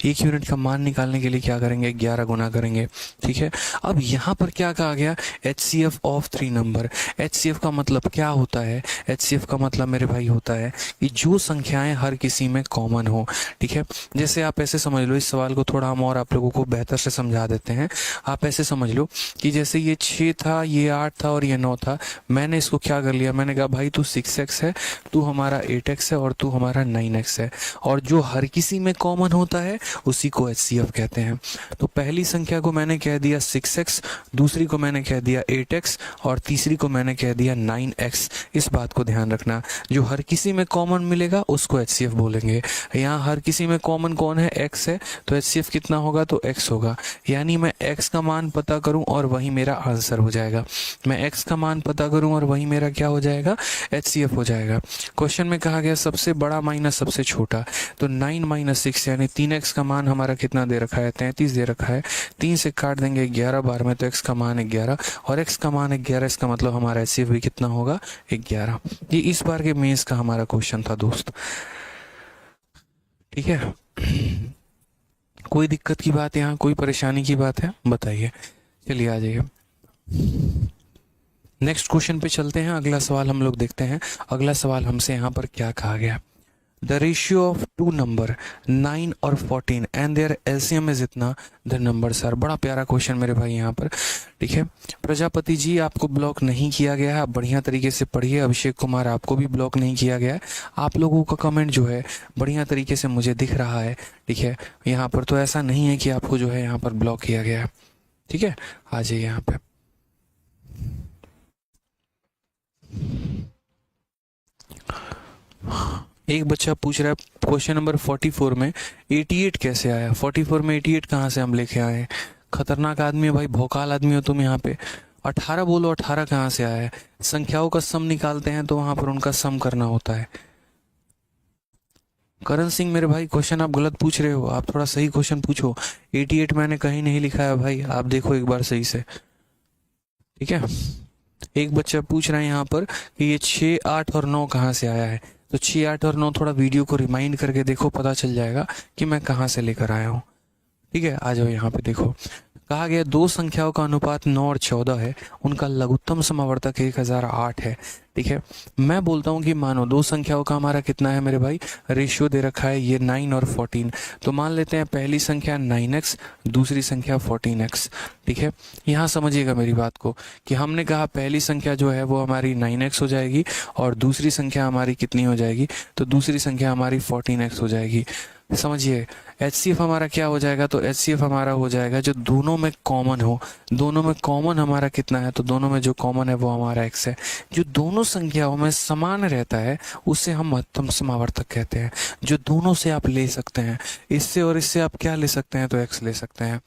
1 यूनिट का मान निकालने के लिए क्या करेंगे, 11 गुना करेंगे। ठीक है, अब यहाँ पर क्या कहा गया, HCF ऑफ 3 नंबर। HCF का मतलब क्या होता है, HCF का मतलब मेरे भाई होता है कि जो संख्याएं हर किसी में कॉमन हो। ठीक है, जैसे आप ऐसे समझ लो, इस सवाल को थोड़ा हम और आप लोगों को बेहतर से समझा देते हैं। आप ऐसे समझ लो कि जैसे ये 6 था, ये 8 था और ये 9 था, मैंने इसको क्या कर लिया, मैंने कहा भाई तू 6x है, तू हमारा 8x है, और तू हमारा 9x है, और जो हर किसी में कॉमन होता है उसी को HCF कहते हैं। तो पहली संख्या को मैंने कह दिया 6x, दूसरी को मैंने कह दिया 8x, और तीसरी को मैंने कह दिया 9x। इस बात को ध्यान रखना, जो हर किसी में कॉमन मिलेगा उसको HCF बोलेंगे। यहाँ हर किसी में कॉमन कौन है, x है, तो HCF कितना होगा, तो x होगा। यानी मैं x का मान पता करूं और वही मेरा आंसर हो जाएगा। मैं x का मान पता करूं और वही मेरा क्या हो जाएगा, HCF हो जाएगा। क्वेश्चन में कहा गया सबसे बड़ा माइनस सबसे छोटा, तो 9 - 6 यानी 3x का मान हमारा कितना दे रखा है, 33 दे रखा है। 3 से काट देंगे 11 बार में, तो x का मान है 11, और x का मान है 11, इसका मतलब हमारा HCF भी कितना होगा, 11। ये इस बार के मेंस का हमारा क्वेश्चन था दोस्त। ठीक है, कोई दिक्कत की बात, यहाँ कोई परेशानी की बात है, बताइए। चलिए आ जाइए, नेक्स्ट क्वेश्चन पे चलते हैं। अगला सवाल हम लोग देखते हैं। अगला सवाल हमसे यहाँ पर क्या कहा गया, द रेशियो ऑफ 2 नंबर 9 और 14 एंड देयर एलसीएम इज इतना, द नंबर्स आर। बड़ा प्यारा क्वेश्चन मेरे भाई यहाँ पर। ठीक है, प्रजापति जी आपको ब्लॉक नहीं किया गया है, आप बढ़िया तरीके से पढ़िए। अभिषेक कुमार आपको भी ब्लॉक नहीं किया गया है। आप लोगों का कमेंट जो है बढ़िया तरीके से मुझे दिख रहा है। ठीक है, यहाँ पर तो ऐसा नहीं है कि आपको जो है यहाँ पर ब्लॉक किया गया है। ठीक है, आ जाइए यहाँ पे। एक बच्चा पूछ रहा है क्वेश्चन नंबर 44 में 88 कैसे आया। 44 में 88 कहाँ से हम लेके आए हैं, खतरनाक आदमी है भाई, भौकाल आदमी हो तुम यहाँ पे। 18 बोलो, 18 कहाँ से आया है। संख्याओं का सम निकालते हैं तो वहां पर उनका सम करना होता है। करण सिंह मेरे भाई क्वेश्चन आप गलत पूछ रहे हो, आप थोड़ा सही क्वेश्चन पूछो। 88 मैंने कहीं नहीं लिखा है भाई, आप देखो एक बार सही से। ठीक है, एक बच्चा पूछ रहा है यहाँ पर कि ये 6, 8 और 9 कहाँ से आया है। तो 6, 8 और 9 थोड़ा वीडियो को रिमाइंड करके देखो, पता चल जाएगा कि मैं कहाँ से लेकर आया हूँ। ठीक है, आ जाओ यहाँ पे। देखो कहा गया दो संख्याओं का अनुपात 9 और 14 है, उनका लघुत्तम समावर्तक 1008 है। ठीक है, मैं बोलता हूँ कि मानो दो संख्याओं का हमारा कितना है मेरे भाई, रेशियो दे रखा है ये 9 और 14। तो मान लेते हैं पहली संख्या 9x, दूसरी संख्या 14x। ठीक है, यहाँ समझिएगा मेरी बात को कि हमने कहा पहली संख्या जो है वो हमारी 9x हो जाएगी और दूसरी संख्या हमारी कितनी हो जाएगी, तो दूसरी संख्या हमारी 14x हो जाएगी। समझिए HCF हमारा क्या हो जाएगा, तो HCF हमारा हो जाएगा जो दोनों में कॉमन हो। दोनों में कॉमन हमारा कितना है, तो दोनों में जो कॉमन है वो हमारा x है। जो दोनों संख्याओं में समान रहता है उसे हम महत्तम समावर्तक कहते हैं। जो दोनों से आप ले सकते हैं, इससे और इससे आप क्या ले सकते हैं, तो x ले सकते हैं।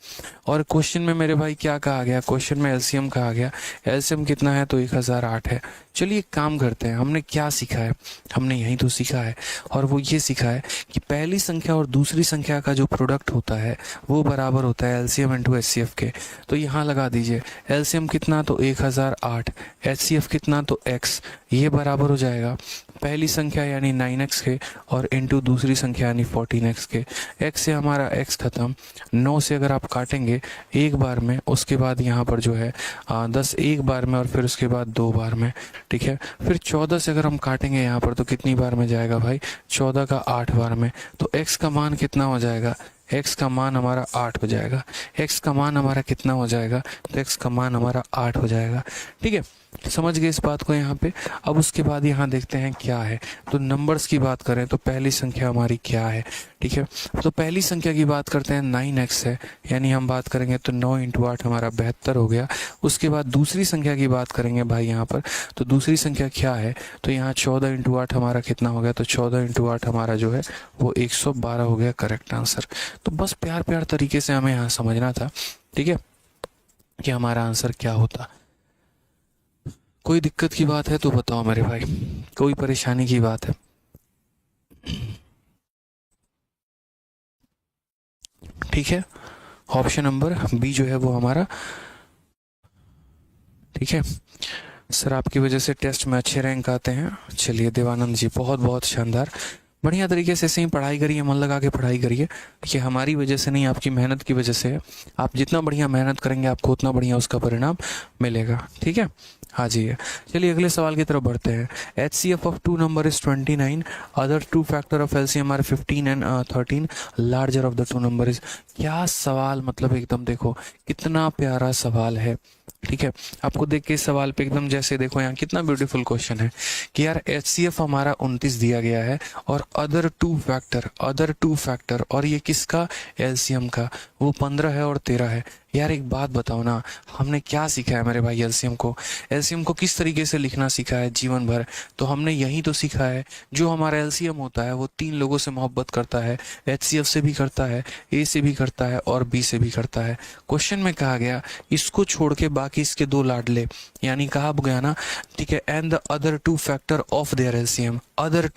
और क्वेश्चन में मेरे भाई क्या कहा गया, क्वेश्चन में एलसीएम कहा गया। एलसीएम कितना है, तो 1008 है। चलिए एक काम करते हैं, हमने क्या सीखा है, हमने यही तो सीखा है, और वो ये सीखा है कि पहली संख्या और दूसरी संख्या का जो प्रोडक्ट होता है वो बराबर होता है एलसीएम इंटू एचसीएफ के। तो यहाँ लगा दीजिए, एलसीएम कितना, तो 1008, एचसीएफ कितना, तो x, ये बराबर हो जाएगा पहली संख्या यानी 9x के और इंटू दूसरी संख्या यानी 14x के। x से हमारा x खत्म, 9 से अगर आप काटेंगे एक बार में, उसके बाद यहाँ पर जो है 10 एक बार में, और फिर उसके बाद 2 बार में, ठीक है। फिर 14 से अगर हम काटेंगे यहाँ पर तो कितनी बार में जाएगा भाई, 14 का 8 बार में। तो x का मान कितना हो जाएगा, x का मान हमारा 8 हो जाएगा। x का मान हमारा कितना हो जाएगा, तो x का मान हमारा 8 हो जाएगा, ठीक है। समझ गए इस बात को यहाँ पे। अब उसके बाद यहाँ देखते हैं क्या है, तो नंबर्स की बात करें तो पहली संख्या हमारी क्या है, ठीक है। तो पहली संख्या की बात करते हैं, 9x है, यानी हम बात करेंगे तो 9 इंटू 8 हमारा 72 हो गया। उसके बाद दूसरी संख्या की बात करेंगे भाई यहाँ पर, तो दूसरी संख्या क्या है, तो यहाँ 14 इंटू 8 हमारा कितना हो गया, तो 14 इंटू 8 हमारा जो है वो 112 हो गया, करेक्ट आंसर। तो बस प्यार प्यार तरीके से हमें यहाँ समझना था, ठीक है, कि हमारा आंसर क्या होता। कोई दिक्कत की बात है तो बताओ मेरे भाई, कोई परेशानी की बात है? ठीक है, ऑप्शन नंबर बी जो है वो हमारा, ठीक है। सर आपकी वजह से टेस्ट में अच्छे रैंक आते हैं। चलिए देवानंद जी, बहुत बहुत शानदार, बढ़िया तरीके से ऐसे ही पढ़ाई करिए, मन लगा के पढ़ाई करिए। ये हमारी वजह से नहीं, आपकी मेहनत की वजह से है। आप जितना बढ़िया मेहनत करेंगे आपको उतना बढ़िया उसका परिणाम मिलेगा, ठीक है। हाँ जी, चलिए अगले सवाल की तरफ बढ़ते हैं। HCF of two number is 29, other two factor of LCM are 15 and 13, larger of the two number is. क्या सवाल, मतलब एकदम देखो कितना प्यारा सवाल है, ठीक है। आपको देख के इस सवाल पे एकदम जैसे देखो यहाँ कितना ब्यूटीफुल क्वेश्चन है कि यार HCF हमारा 29 दिया गया है और अदर टू फैक्टर और ये किसका, LCM का, वो 15 है और 13 है। यार एक बात बताओ ना, हमने क्या सीखा है मेरे भाई, एलसीएम को किस तरीके से लिखना सीखा है जीवन भर, तो हमने यही तो सीखा है। जो हमारा एलसीएम होता है वो 3 लोगों से मोहब्बत करता है, एचसीएफ से भी करता है, ए से भी करता है और बी से भी करता है। क्वेश्चन में कहा गया इसको छोड़ के बाकी इसके 2 लाडले, यानी कहा गया ना, ठीक है, and the other two factor of their LCM. Other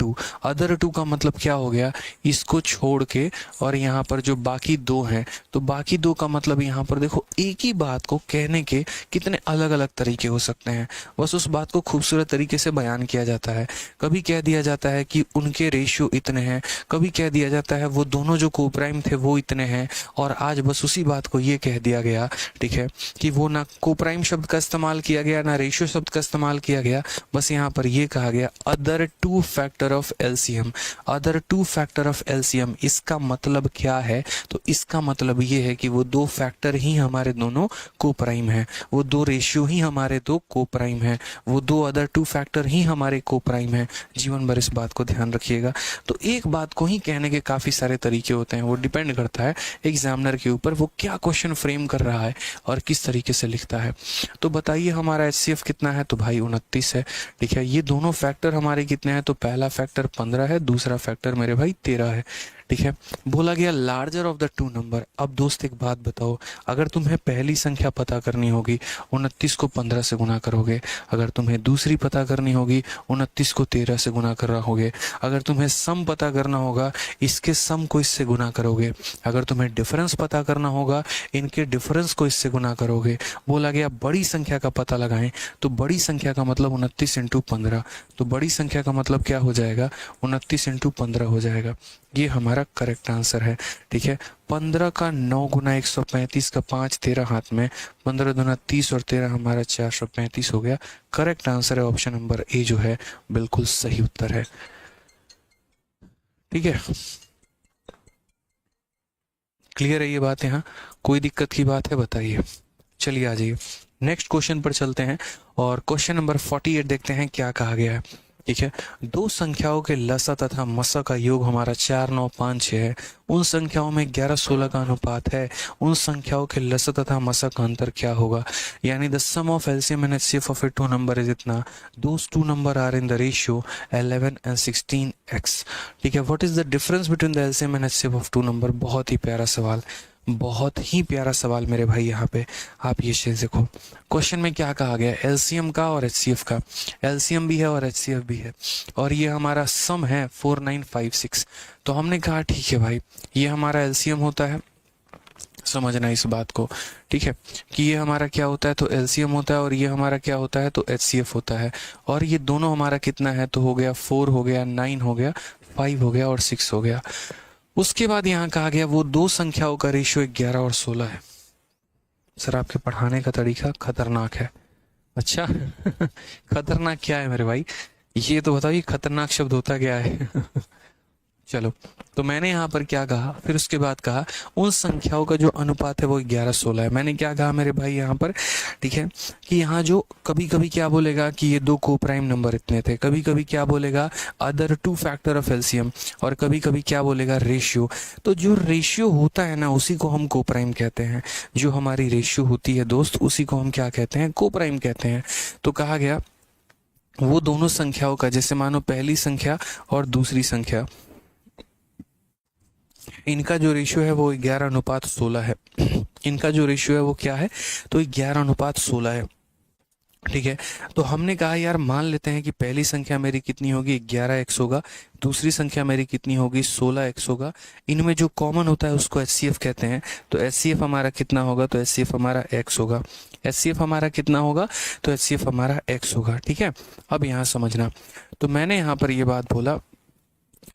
two का मतलब क्या हो गया, इसको छोड़ के, और यहाँ पर जो बाकी 2 हैं, तो बाकी 2 का मतलब यहाँ पर देखो एक ही बात को कहने के कितने अलग अलग तरीके हो सकते हैं, बस उस बात को खूबसूरत तरीके से बयान किया जाता है। कभी कह दिया जाता है कि उनके रेशियो इतने हैं, कभी कह दिया जाता है वो दोनों जो कोप्राइम थे वो इतने हैं, और आज बस उसी बात को ये कह दिया गया, ठीक है, कि वो ना कोप्राइम शब्द का इस्तेमाल किया गया ना रेशियो शब्द का इस्तेमाल किया गया, बस यहाँ पर ये कहा गया other two factor of LCM. Other two factor of LCM, इसका मतलब क्या है, तो इसका मतलब ये है कि वो 2 फैक्टर ही हमारे दोनों कोप्राइम है, वो 2 रेशियो ही हमारे 2 कोप्राइम है, वो 2 अदर टू फैक्टर ही हमारे कोप्राइम है। जीवन भर इस बात को ध्यान रखिएगा। तो एक बात को ही कहने के काफी सारे तरीके होते हैं, वो डिपेंड करता है एग्जामिनर के ऊपर वो क्या क्वेश्चन फ्रेम कर रहा है और किस तरीके से लिखता है। तो बताइए हमारा एचसीएफ कितना है, तो भाई 29 है, ठीक है। ये दोनों फैक्टर हमारे कितने हैं, तो पहला फैक्टर 15 है, दूसरा फैक्टर मेरे भाई 13 है, ठीक है। बोला गया लार्जर ऑफ द 2 नंबर। अब दोस्त एक बात बताओ, अगर तुम्हें पहली संख्या पता करनी होगी 29 को 15 से गुना करोगे, अगर तुम्हें दूसरी पता करनी होगी 29 को 13 से गुना कर रहोगे, अगर तुम्हें सम पता करना होगा इसके सम को इससे गुना करोगे, अगर तुम्हें डिफरेंस पता करना होगा इनके डिफरेंस को इससे गुना करोगे। बोला गया बड़ी संख्या का पता लगाएं, तो बड़ी संख्या का मतलब 29 इंटू 15, तो बड़ी संख्या का मतलब क्या हो जाएगा, 29 इंटू 15 हो जाएगा। ये हमारा करेक्ट आंसर है, ठीक है। 15 का 9 गुना 135 का 5, 13 हाथ में, 15 दूना 30 और 13 हमारा 435 हो गया। करेक्ट आंसर है ऑप्शन नंबर ए जो है बिल्कुल सही उत्तर है, ठीक है। क्लियर है ये बात यहाँ, कोई दिक्कत की बात है बताइए। चलिए आ जाइए नेक्स्ट क्वेश्चन पर चलते हैं और क्वेश्चन नंबर 48 देखते हैं क्या कहा गया है। ठीक है। दो संख्याओं के लसा तथा मसा का योग हमारा 4, 9, 5, 6 है। उन संख्याओं में 11, 16 का अनुपात है। उन संख्याओं के लसा तथा मसा का अंतर क्या होगा? यानी the sum of LCM and HCF of a two number is इतना। Those two number are in the ratio 11 and 16x। ठीक है। What is the difference between the LCM and HCF of two number? बहुत ही प्यारा सवाल, बहुत ही प्यारा सवाल मेरे भाई। यहाँ पे आप ये चीज देखो, क्वेश्चन में क्या कहा गया? एलसीएम का और एचसीएफ का। एलसीएम भी है और एचसीएफ भी है, और ये हमारा सम है 4956। तो हमने कहा ठीक है भाई, ये हमारा एलसीएम होता है, समझना इस बात को, ठीक है, कि ये हमारा क्या होता है? तो एलसीएम होता है, और ये हमारा क्या होता है? तो एचसीएफ होता है। और ये दोनों हमारा कितना है? तो हो गया 4 हो गया, 9 हो गया, 5 हो गया और 6 हो गया। उसके बाद यहाँ कहा गया वो दो संख्याओं का रेशियो 11 और 16 है। सर आपके पढ़ाने का तरीका खतरनाक है। अच्छा खतरनाक क्या है मेरे भाई? ये तो बताओ, ये खतरनाक शब्द होता क्या है? चलो, तो मैंने यहाँ पर क्या कहा, फिर उसके बाद कहा उन संख्याओं का जो अनुपात है वो 11, 16 है। मैंने क्या कहा मेरे भाई यहाँ पर, ठीक है, कि यहाँ जो कभी कभी क्या बोलेगा कि ये दो को प्राइम नंबर इतने थे, कभी कभी क्या बोलेगा other two factor of LCM, और कभी कभी क्या बोलेगा रेशियो। तो जो रेशियो होता है ना, उसी को हम को प्राइम कहते हैं। जो हमारी रेशियो होती है दोस्त, उसी को हम क्या कहते हैं? को प्राइम कहते हैं। तो कहा गया वो दोनों संख्याओं का, जैसे मानो पहली संख्या और दूसरी संख्या, इनका जो रेशियो है वो 11:16 है। इनका जो रेशियो है वो क्या है? तो 11:16 है। ठीक है। तो हमने कहा यार मान लेते हैं कि पहली संख्या मेरी कितनी होगी? 11x होगा। दूसरी संख्या मेरी कितनी होगी? 16x होगा। इनमें जो कॉमन होता है उसको एचसीएफ कहते हैं। तो एचसीएफ हमारा कितना होगा? तो एचसीएफ हमारा x होगा। एचसीएफ हमारा कितना होगा? तो एचसीएफ हमारा x होगा। ठीक है। अब यहाँ समझना, तो मैंने यहाँ पर ये बात बोला,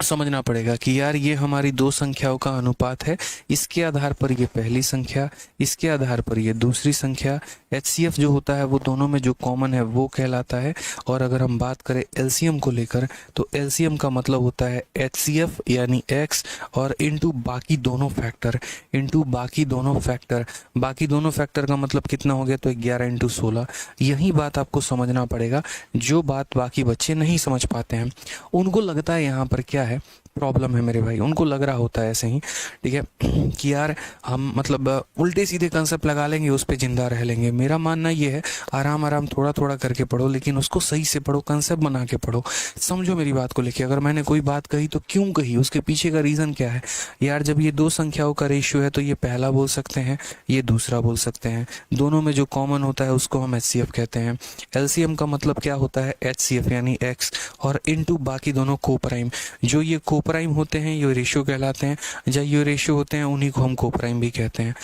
समझना पड़ेगा कि यार ये हमारी दो संख्याओं का अनुपात है, इसके आधार पर ये पहली संख्या, इसके आधार पर ये दूसरी संख्या। एचसीएफ जो होता है वो दोनों में जो कॉमन है वो कहलाता है। और अगर हम बात करें एलसीएम को लेकर, तो एलसीएम का मतलब होता है एचसीएफ यानी x और इनटू बाकी दोनों फैक्टर, इनटू बाकी दोनों फैक्टर। बाकी दोनों फैक्टर का मतलब कितना हो गया? तो 11 × 16। यही बात आपको समझना पड़ेगा। जो बात बाकी बच्चे नहीं समझ पाते हैं, उनको लगता है यहाँ पर क्या है प्रॉब्लम है मेरे भाई, उनको लग रहा होता है ऐसे ही, ठीक है, कि यार हम मतलब उल्टे सीधे कंसेप्ट लगा लेंगे, उस पर जिंदा रह लेंगे। मेरा मानना ये है आराम आराम थोड़ा थोड़ा करके पढ़ो, लेकिन उसको सही से पढ़ो, कंसेप्ट बना के पढ़ो। समझो मेरी बात को लेके, अगर मैंने कोई बात कही तो क्यों कही, उसके पीछे का रीज़न क्या है। यार जब ये दो संख्याओं का रेशियो है तो ये पहला बोल सकते हैं, ये दूसरा बोल सकते हैं। दोनों में जो कॉमन होता है उसको हम एचसीएफ कहते हैं। एलसीएम का मतलब क्या होता है? एचसीएफ यानी x, और इनटू बाकी दोनों को प्राइम। जो ये को प्राइम होते हैं ये रेशियो कहलाते हैं, जब ये रेशियो होते हैं उन्हीं को हम को प्राइम भी कहते हैं।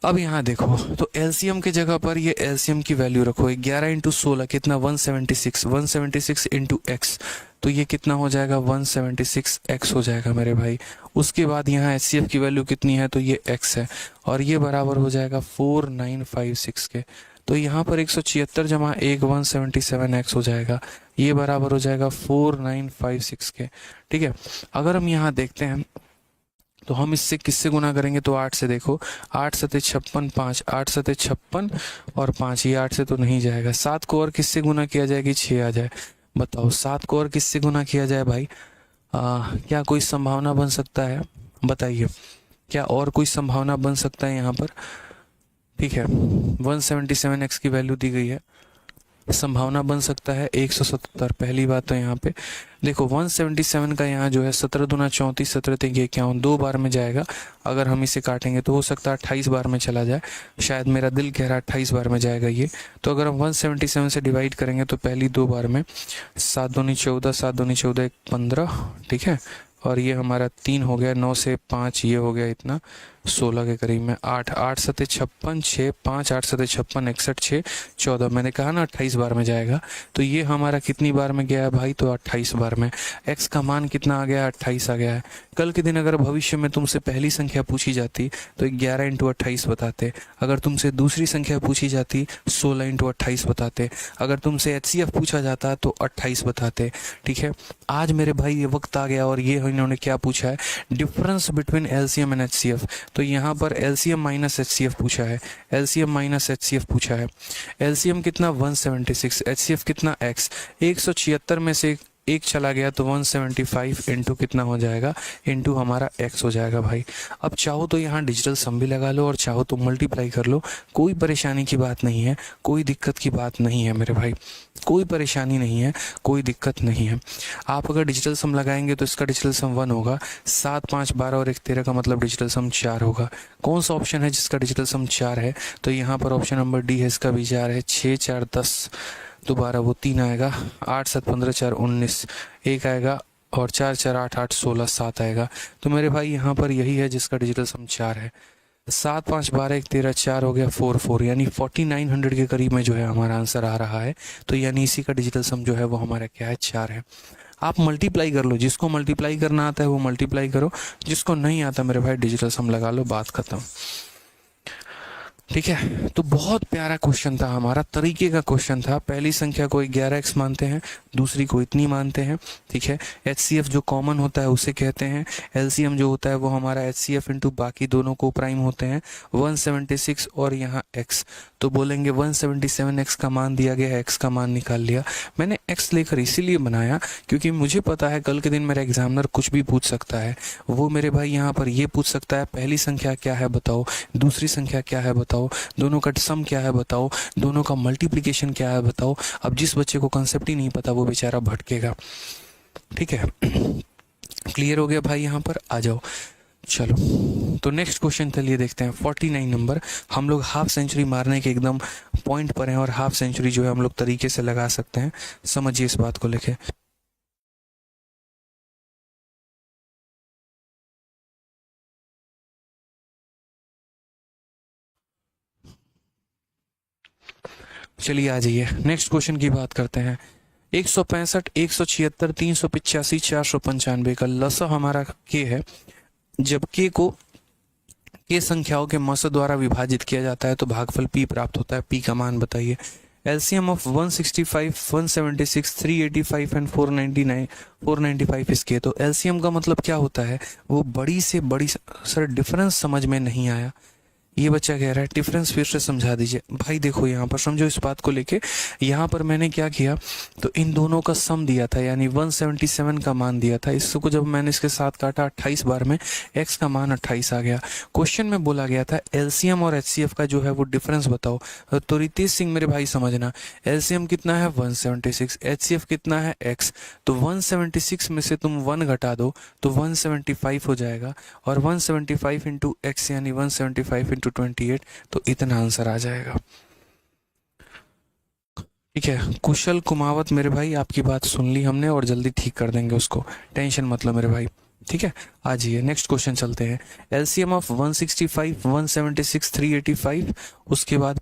अब यहाँ देखो, तो एलसीएम की जगह पर ये एलसीएम की वैल्यू रखो। 11 × 16 कितना? 176। 176 × x, तो ये कितना हो जाएगा? 176x हो जाएगा मेरे भाई। उसके बाद यहाँ एचसीएफ की वैल्यू कितनी है? तो ये x है, और ये बराबर हो जाएगा 4956 के। तो यहाँ पर 176 जमा 1 177x हो जाएगा। ये बराबर हो जाएगा 4956 के। ठीक है। अगर हम यहाँ देखते हैं तो हम इससे किससे गुना करेंगे? तो 8 से। देखो 8 सते 56, 5, 8 सते 56 और 5, ये 8 से तो नहीं जाएगा। 7 को और किससे गुना किया जाए कि 6 आ जाए? बताओ 7 को और किससे गुना किया जाए भाई? क्या कोई संभावना बन सकता है? बताइए, क्या और कोई संभावना बन सकता है यहाँ पर? ठीक है, 177x की वैल्यू दी गई है, संभावना बन सकता है 177। पहली बात तो यहाँ पे देखो 177 का यहाँ जो है 17 दूना 34, 17 3 51, 2 बार में जाएगा। अगर हम इसे काटेंगे तो हो सकता है 28 बार में चला जाए, शायद मेरा दिल कह रहा है 28 बार में जाएगा ये। तो अगर हम 177 से डिवाइड करेंगे तो पहली 2 बार में 7 दूनी 14, 7 दूनी 14 15, ठीक है, और ये हमारा 3 हो गया, 9 से 5 ये हो गया इतना 16 के करीब में। 8 8 सते 56, 6 5 8 सते 56, 61 6 14। मैंने कहा ना 28 बार में जाएगा। तो ये हमारा कितनी बार में गया है भाई? तो 28 बार में। x का मान कितना आ गया? 28 आ गया है। कल के दिन अगर भविष्य में तुमसे पहली संख्या पूछी जाती तो 11 × 28 बताते। अगर तुमसे दूसरी संख्या पूछी जाती 16 × 28 बताते। अगर तुमसे एचसीएफ पूछा जाता तो 28 बताते। ठीक है। आज मेरे भाई ये वक्त आ गया और ये इन्होंने क्या पूछा है? Difference between LCM and HCF. तो यहाँ पर एलसीएम माइनस एचसीएफ पूछा है, एलसीएम माइनस एचसीएफ पूछा है। एलसीएम कितना 176, एचसीएफ कितना x, 176 में से एक चला गया तो 175 इंटू कितना हो जाएगा, इंटू हमारा x हो जाएगा भाई। अब चाहो तो यहाँ डिजिटल सम भी लगा लो और चाहो तो मल्टीप्लाई कर लो, कोई परेशानी की बात नहीं है, कोई दिक्कत की बात नहीं है मेरे भाई, कोई परेशानी नहीं है, कोई दिक्कत नहीं है। आप अगर डिजिटल सम लगाएंगे तो इसका डिजिटल सम 1 होगा, 7 5 12 और 1 13 का मतलब डिजिटल सम 4 होगा। कौन सा ऑप्शन है जिसका डिजिटल सम 4 है, तो यहाँ पर ऑप्शन नंबर डी है, इसका भी 4 है। 6 4 10, दोबारा वो 3 आएगा, 8 7 15 4 19, 1 आएगा और 4 4 8 8 16 7 आएगा। तो मेरे भाई यहाँ पर यही है जिसका डिजिटल सम 4 है। 7 5 12 1 13 4 हो गया 4 4, यानी 4900 के करीब में जो है हमारा आंसर आ रहा है। तो यानी इसी का डिजिटल सम जो है वो हमारा क्या है, 4 है। आप मल्टीप्लाई कर लो, जिसको मल्टीप्लाई करना आता है वो मल्टीप्लाई करो, जिसको नहीं आता मेरे भाई डिजिटल सम लगा लो, बात खत्म। ठीक है, तो बहुत प्यारा क्वेश्चन था हमारा, तरीके का क्वेश्चन था। पहली संख्या को 11x मानते हैं, दूसरी को इतनी मानते हैं। ठीक है, एचसीएफ जो कॉमन होता है उसे कहते हैं, एलसीएम जो होता है वो हमारा एचसीएफ इंटू बाकी दोनों को प्राइम होते हैं 176 और यहाँ x, तो बोलेंगे 177x का मान दिया गया है, x का मान निकाल लिया। मैंने x लेकर इसीलिए बनाया क्योंकि मुझे पता है कल के दिन मेरा एग्जामिनर कुछ भी पूछ सकता है। वो मेरे भाई यहाँ पर ये पूछ सकता है पहली संख्या क्या है बताओ, दूसरी संख्या क्या है बताओ, दोनों का सम क्या है बताओ, दोनों का मल्टीप्लिकेशन क्या है बताओ। अब जिस बच्चे को कंसेप्ट ही नहीं पता वो बेचारा भटकेगा। ठीक है, क्लियर हो गया भाई, यहाँ पर आ जाओ। चलो तो नेक्स्ट क्वेश्चन चलिए देखते हैं 49 नंबर। हम लोग हाफ सेंचुरी मारने के एकदम पॉइंट पर हैं और हाफ सेंचुरी जो है हम लोग तरीके से लगा सकते हैं, समझिए इस बात को लेके। चलिए आ जाइए नेक्स्ट क्वेश्चन की बात करते हैं। 165, 176, 385, 495 का लसा हमारा के है। जब के को के संख्याओं के मौसम द्वारा विभाजित किया जाता है तो भागफल p प्राप्त होता है। p का मान बताइए। एलसीएम ऑफ 165, 176, 385 एंड 495 इसके। तो एलसीएम का मतलब क्या होता है, वो बड़ी से बड़ी। सर डिफरेंस समझ में नहीं आया, ये बच्चा कह रहा है डिफरेंस फिर से समझा दीजिए। भाई देखो यहाँ पर समझो इस बात को लेके, यहाँ पर मैंने क्या किया, तो इन दोनों का सम दिया था यानी 177 का मान दिया था। इसको जब मैंने इसके साथ काटा 28 बार में, x का मान 28 आ गया। क्वेश्चन में बोला गया था एलसीएम और एचसीएफ का जो है वो डिफरेंस बताओ। तो रितेश सिंह मेरे भाई समझना, एलसीएम कितना है 176, एचसीएफ कितना है x, तो 176 में से तुम 1 घटा दो तो 175 हो जाएगा, और 175 इंटू एक्स यानी 175 इंटू 28, तो इतना आंसर आ जाएगा। ठीक है, कुशल कुमावत मेरे भाई आपकी बात सुन ली हमने और जल्दी ठीक कर देंगे उसको, टेंशन मत लो मेरे भाई। ठीक है, आ जाइए नेक्स्ट क्वेश्चन चलते हैं। एलसीएम ऑफ 165, 176, 385, उसके बाद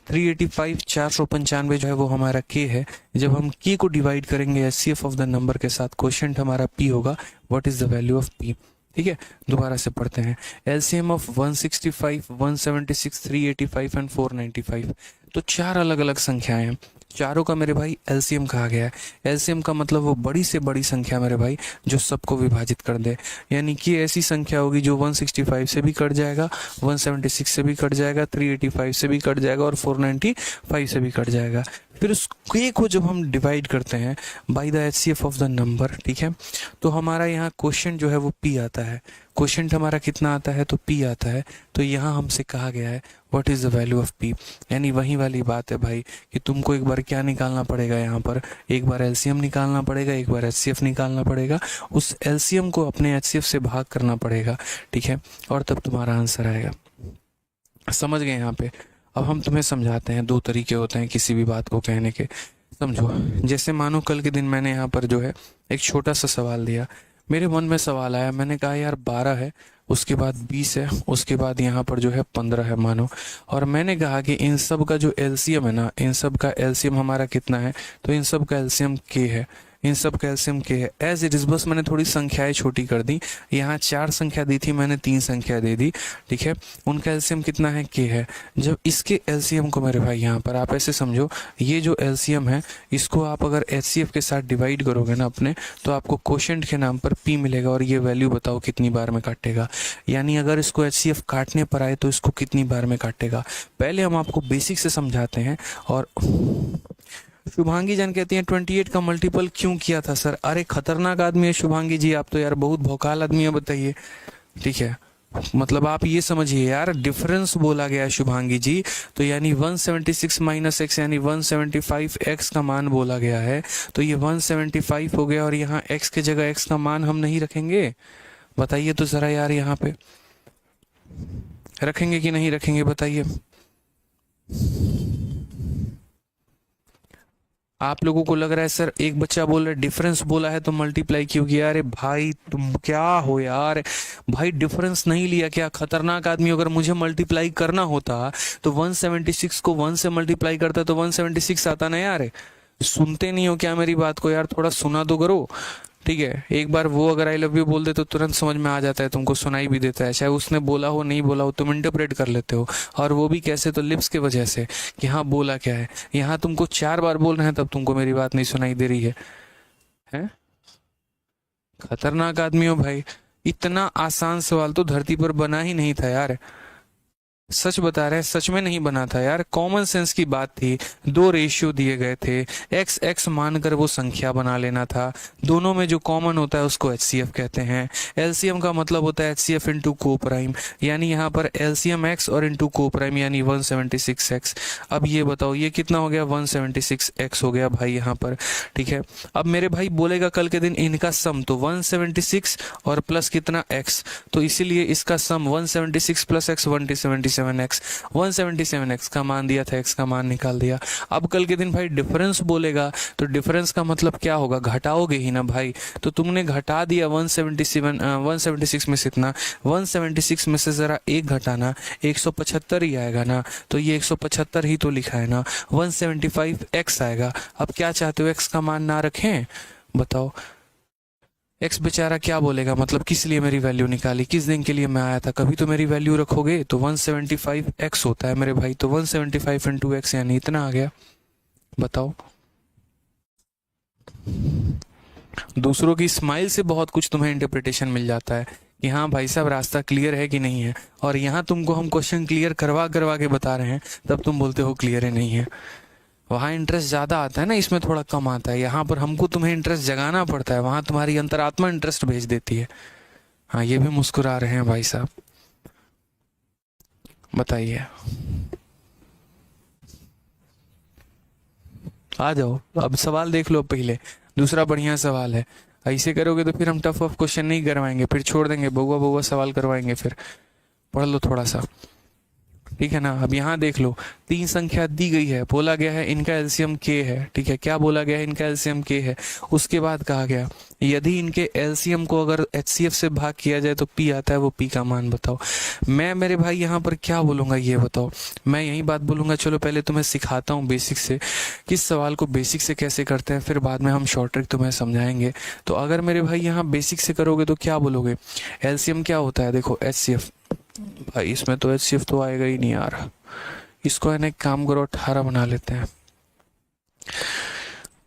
385, 495 जो है वो हमारा k है। जब हम k को डिवाइड करेंगे एचसीएफ ऑफ द नंबर के साथ, क्वेश्चन हमारा p होगा, what is the value of p। ठीक है, दोबारा से पढ़ते हैं। एलसीएम ऑफ 165, 176, 385 एंड 495, तो 4 अलग अलग संख्याएं हैं, चारों का मेरे भाई एलसीएम कहा गया है। एलसीएम का मतलब वो बड़ी से बड़ी संख्या मेरे भाई जो सबको विभाजित कर दे, यानी कि ऐसी संख्या होगी जो 165 से भी कट जाएगा, 176 से भी कट जाएगा, 385 से भी कट जाएगा और 495 से भी कट जाएगा। फिर उस k को जब हम डिवाइड करते हैं by the HCF of the number, ठीक है, तो हमारा यहाँ क्वेश्चन जो है वो p आता है। क्वेश्चन हमारा कितना आता है, तो p आता है। तो यहाँ हमसे कहा गया है what is the value of p, यानी वही वाली बात है भाई कि तुमको एक बार क्या निकालना पड़ेगा, यहाँ पर एक बार एलसीएम निकालना पड़ेगा, एक बार एचसीएफ निकालना पड़ेगा, उस एलसीएम को अपने एचसीएफ से भाग करना पड़ेगा। ठीक है, और तब तुम्हारा आंसर आएगा। समझ गए यहाँ पे। अब हम तुम्हें समझाते हैं, 2 तरीके होते हैं किसी भी बात को कहने के, समझो। जैसे मानो कल के दिन मैंने यहाँ पर जो है एक छोटा सा सवाल दिया, मेरे मन में सवाल आया, मैंने कहा यार 12 है, उसके बाद 20 है, उसके बाद यहाँ पर जो है 15 है मानो, और मैंने कहा कि इन सब का जो एलसीएम है ना, इन सब का एलसीएम हमारा कितना है, तो इन सब का एलसीएम k है। इन सब का एलसीएम के है एज इट इज, बस मैंने थोड़ी संख्याएं छोटी कर दी। यहाँ 4 संख्या दी थी, मैंने 3 संख्या दे दी, ठीक है। उनका एलसीएम कितना है, के है। जब इसके एलसीएम को मेरे भाई यहाँ पर आप ऐसे समझो, ये जो एलसीएम है इसको आप अगर एचसीएफ के साथ डिवाइड करोगे ना अपने, तो आपको कोशेंट के नाम पर पी मिलेगा, और ये वैल्यू बताओ कितनी बार में काटेगा। यानी अगर इसको एचसीएफ काटने पर आए तो इसको कितनी बार में काटेगा। पहले हम आपको बेसिक से समझाते हैं। और शुभांगी जान कहती हैं 28 का मल्टीपल क्यों किया था सर? अरे खतरनाक आदमी है शुभांगी जी, आप तो यार बहुत भौकाल आदमी है, बताइए, ठीक है। मतलब आप ये समझिए यार, डिफरेंस बोला गया है शुभांगी जी, तो यानी 176 माइनस एक्स यानी 175 एक्स का मान बोला गया है, तो ये 175 हो गया, और यहाँ एक्स के जगह एक्स का मान हम नहीं रखेंगे? बताइए तो जरा यार, यहाँ पे रखेंगे कि नहीं रखेंगे, बताइए। आप लोगों को लग रहा है सर, एक बच्चा बोल रहा है डिफरेंस बोला है तो मल्टीप्लाई क्यों किया? अरे भाई तुम क्या हो यार, भाई डिफरेंस नहीं लिया क्या? खतरनाक आदमी। अगर मुझे मल्टीप्लाई करना होता तो 176 को 1 से मल्टीप्लाई करता तो 176 आता ना यार। सुनते नहीं हो क्या मेरी बात को यार? थोड़ा सुना तो करो, ठीक है। एक बार वो अगर आई लव यू बोल दे तो तुरंत समझ में आ जाता है, तुमको सुनाई भी देता है, चाहे उसने बोला हो नहीं बोला हो तुम इंटरप्रेट कर लेते हो। और वो भी कैसे? तो लिप्स के वजह से कि हाँ बोला क्या है। यहाँ तुमको 4 बार बोल रहे हैं तब तुमको मेरी बात नहीं सुनाई दे रही है, हैं? खतरनाक आदमी हो भाई। इतना आसान सवाल तो धरती पर बना ही नहीं था यार। सच बता रहे हैं, सच में नहीं बना था यार, कॉमन सेंस की बात थी। 2 रेशियो दिए गए थे, एक्स एक्स मानकर वो संख्या बना लेना था। दोनों में जो कॉमन होता है उसको एचसीएफ कहते हैं। एलसीएम का मतलब होता है एचसीएफ इनटू को प्राइम, यानी यहाँ पर एलसीएम एक्स और इनटू को प्राइम यानी 176 एक्स। अब ये बताओ ये कितना हो गया? 176 एक्स हो गया भाई यहाँ पर, ठीक है। अब मेरे भाई बोलेगा कल के दिन इनका सम, तो 176 और प्लस कितना एक्स, तो इसीलिए इसका सम 176 प्लस एक्स 177x। 177x का मान दिया था, x का मान निकाल दिया। अब कल के दिन भाई डिफरेंस बोलेगा तो डिफरेंस का मतलब क्या होगा? घटाओगे ही ना भाई। तो तुमने घटा दिया 176 में से इतना, 176 में से जरा एक घटाना, 175 ही आएगा ना। तो ये 175 ही तो लिखा है ना, 175x आएगा। अब क्या चाहते हो, x का मान ना रखें? बताओ एक्स बेचारा क्या बोलेगा, मतलब किस लिए मेरी वैल्यू निकाली, किस दिन के लिए मैं आया था, कभी तो मेरी वैल्यू रखोगे। तो 175x होता है मेरे भाई, तो 175 इंटू एक्स यानी इतना आ गया। बताओ, दूसरों की स्माइल से बहुत कुछ तुम्हें इंटरप्रिटेशन मिल जाता है कि हाँ भाई साहब रास्ता क्लियर है कि नहीं है। और यहाँ तुमको हम क्वेश्चन क्लियर करवा करवा के बता रहे हैं, तब तुम बोलते हो क्लियर है नहीं है। वहाँ इंटरेस्ट ज़्यादा आता है ना, इसमें थोड़ा कम आता है। यहाँ पर हमको तुम्हें इंटरेस्ट जगाना पड़ता है, वहाँ तुम्हारी अंतरात्मा इंटरेस्ट भेज देती है। हाँ ये भी मुस्कुरा रहे हैं भाई साहब, बताइए। आ जाओ, अब सवाल देख लो पहले, दूसरा बढ़िया सवाल है। ऐसे करोगे तो फिर हम टफ ऑफ क्वेश्चन नहीं करवाएंगे, फिर छोड़ देंगे, बउआ बउआ सवाल करवाएंगे। फिर पढ़ लो थोड़ा सा, ठीक है ना। अब यहाँ देख लो, 3 संख्या दी गई है, बोला गया है इनका एलसीएम के है, ठीक है। क्या बोला गया है? इनका एलसीएम के है। उसके बाद कहा गया यदि इनके एलसीएम को अगर एचसीएफ से भाग किया जाए तो पी आता है, वो पी का मान बताओ। मैं मेरे भाई यहाँ पर क्या बोलूँगा ये बताओ। मैं यही बात बोलूँगा, चलो पहले तुम्हें सिखाता हूँ बेसिक से, किस सवाल को बेसिक से कैसे करते हैं, फिर बाद में हम शॉर्ट ट्रिक तुम्हें समझाएंगे। तो अगर मेरे भाई यहाँ बेसिक से करोगे तो क्या बोलोगे? एलसीएम क्या होता है? देखो एचसीएफ, भाई इसमें तो एचसीएफ तो आएगा ही नहीं यार। इसको है ना, एक काम करो 18 बना लेते हैं,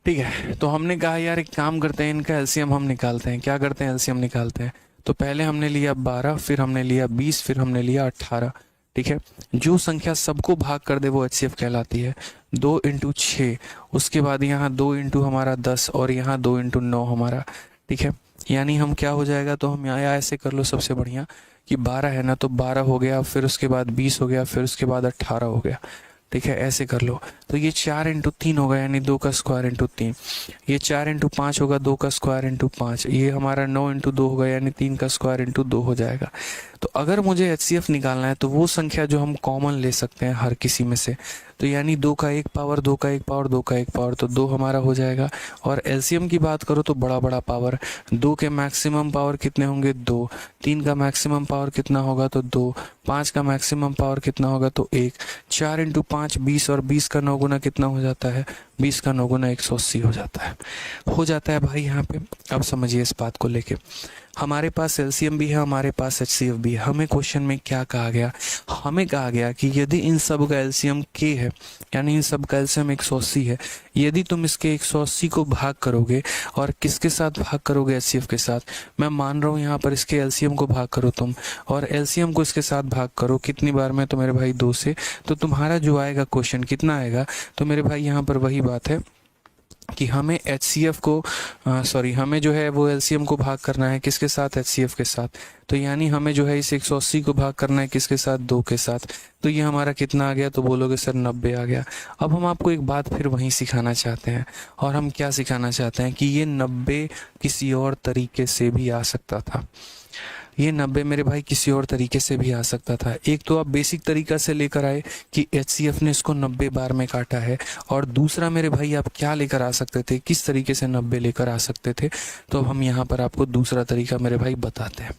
ठीक है। तो हमने कहा यार एक काम करते हैं, इनका एलसीएम हम निकालते हैं। क्या करते हैं? एलसीएम निकालते हैं। तो पहले हमने लिया 12, फिर हमने लिया 20, फिर हमने लिया 18, ठीक है। जो संख्या सबको भाग कर दे वो एचसीएफ कहलाती है। 2 इंटू 6, उसके बाद यहाँ 2 इंटू हमारा 10, और यहाँ 2 इंटू 9 हमारा, ठीक है। यानी हम क्या हो जाएगा, तो हम यहाँ ऐसे कर लो सबसे बढ़िया कि 12 है ना, तो 12 हो गया, फिर उसके बाद 20 हो गया, फिर उसके बाद 18 हो गया, ठीक है। ऐसे कर लो। तो ये 4 इंटू 3 होगा, यानी 2 का स्क्वायर इंटू 3। ये 4 इंटू 5 होगा, 2 का स्क्वायर इंटू 5। ये हमारा 9 इंटू 2 होगा, यानी 3 का स्क्वायर इंटू 2 हो जाएगा। तो अगर मुझे एचसीएफ निकालना है तो वो संख्या जो हम कॉमन ले सकते हैं हर किसी में से, तो यानी 2 का 1 पावर, 2 का 1 पावर, 2 का 1 पावर, तो 2 हमारा हो जाएगा। और एलसीएम की बात करो तो बड़ा बड़ा पावर, 2 के मैक्सिमम पावर कितने होंगे? 2। 3 का मैक्सिमम पावर कितना होगा? तो 2। 5 का मैक्सिमम पावर कितना होगा? तो 1। 4 इंटू 5 20, और 20 का 9 गुना कितना हो जाता है? 20 का 9 गुना 180 हो जाता है भाई यहाँ पे। अब समझिए इस बात को लेके, हमारे पास एलसीएम भी है, हमारे पास एचसीएफ भी है। हमें क्वेश्चन में क्या कहा गया, हमें कहा गया कि यदि इन सब का एलसीएम k है, यानी इन सब का एलसीएम 180 है, यदि तुम इसके 180 को भाग करोगे और किसके साथ भाग करोगे, एचसीएफ के साथ। मैं मान रहा हूँ यहाँ पर इसके एलसीएम को भाग करो तुम, और एलसीएम को इसके साथ भाग करो कितनी बार में, तो मेरे भाई 2 से। तो तुम्हारा जो आएगा क्वेश्चन कितना आएगा, तो मेरे भाई यहाँ पर वही बात है कि हमें एचसीएफ को हमें जो है वो एलसीएम को भाग करना है किसके साथ, एचसीएफ के साथ। तो यानी हमें जो है इस 180 को भाग करना है किसके साथ, 2 के साथ। तो ये हमारा कितना आ गया, तो बोलोगे सर 90 आ गया। अब हम आपको एक बात फिर वहीं सिखाना चाहते हैं, और हम क्या सिखाना चाहते हैं कि ये 90 किसी और तरीके से भी आ सकता था। ये 90 मेरे भाई किसी और तरीके से भी आ सकता था। एक तो आप बेसिक तरीका से लेकर आए कि एचसीएफ ने इसको 90 बार में काटा है, और दूसरा मेरे भाई आप क्या लेकर आ सकते थे, किस तरीके से 90 लेकर आ सकते थे। तो अब हम यहाँ पर आपको दूसरा तरीका मेरे भाई बताते हैं।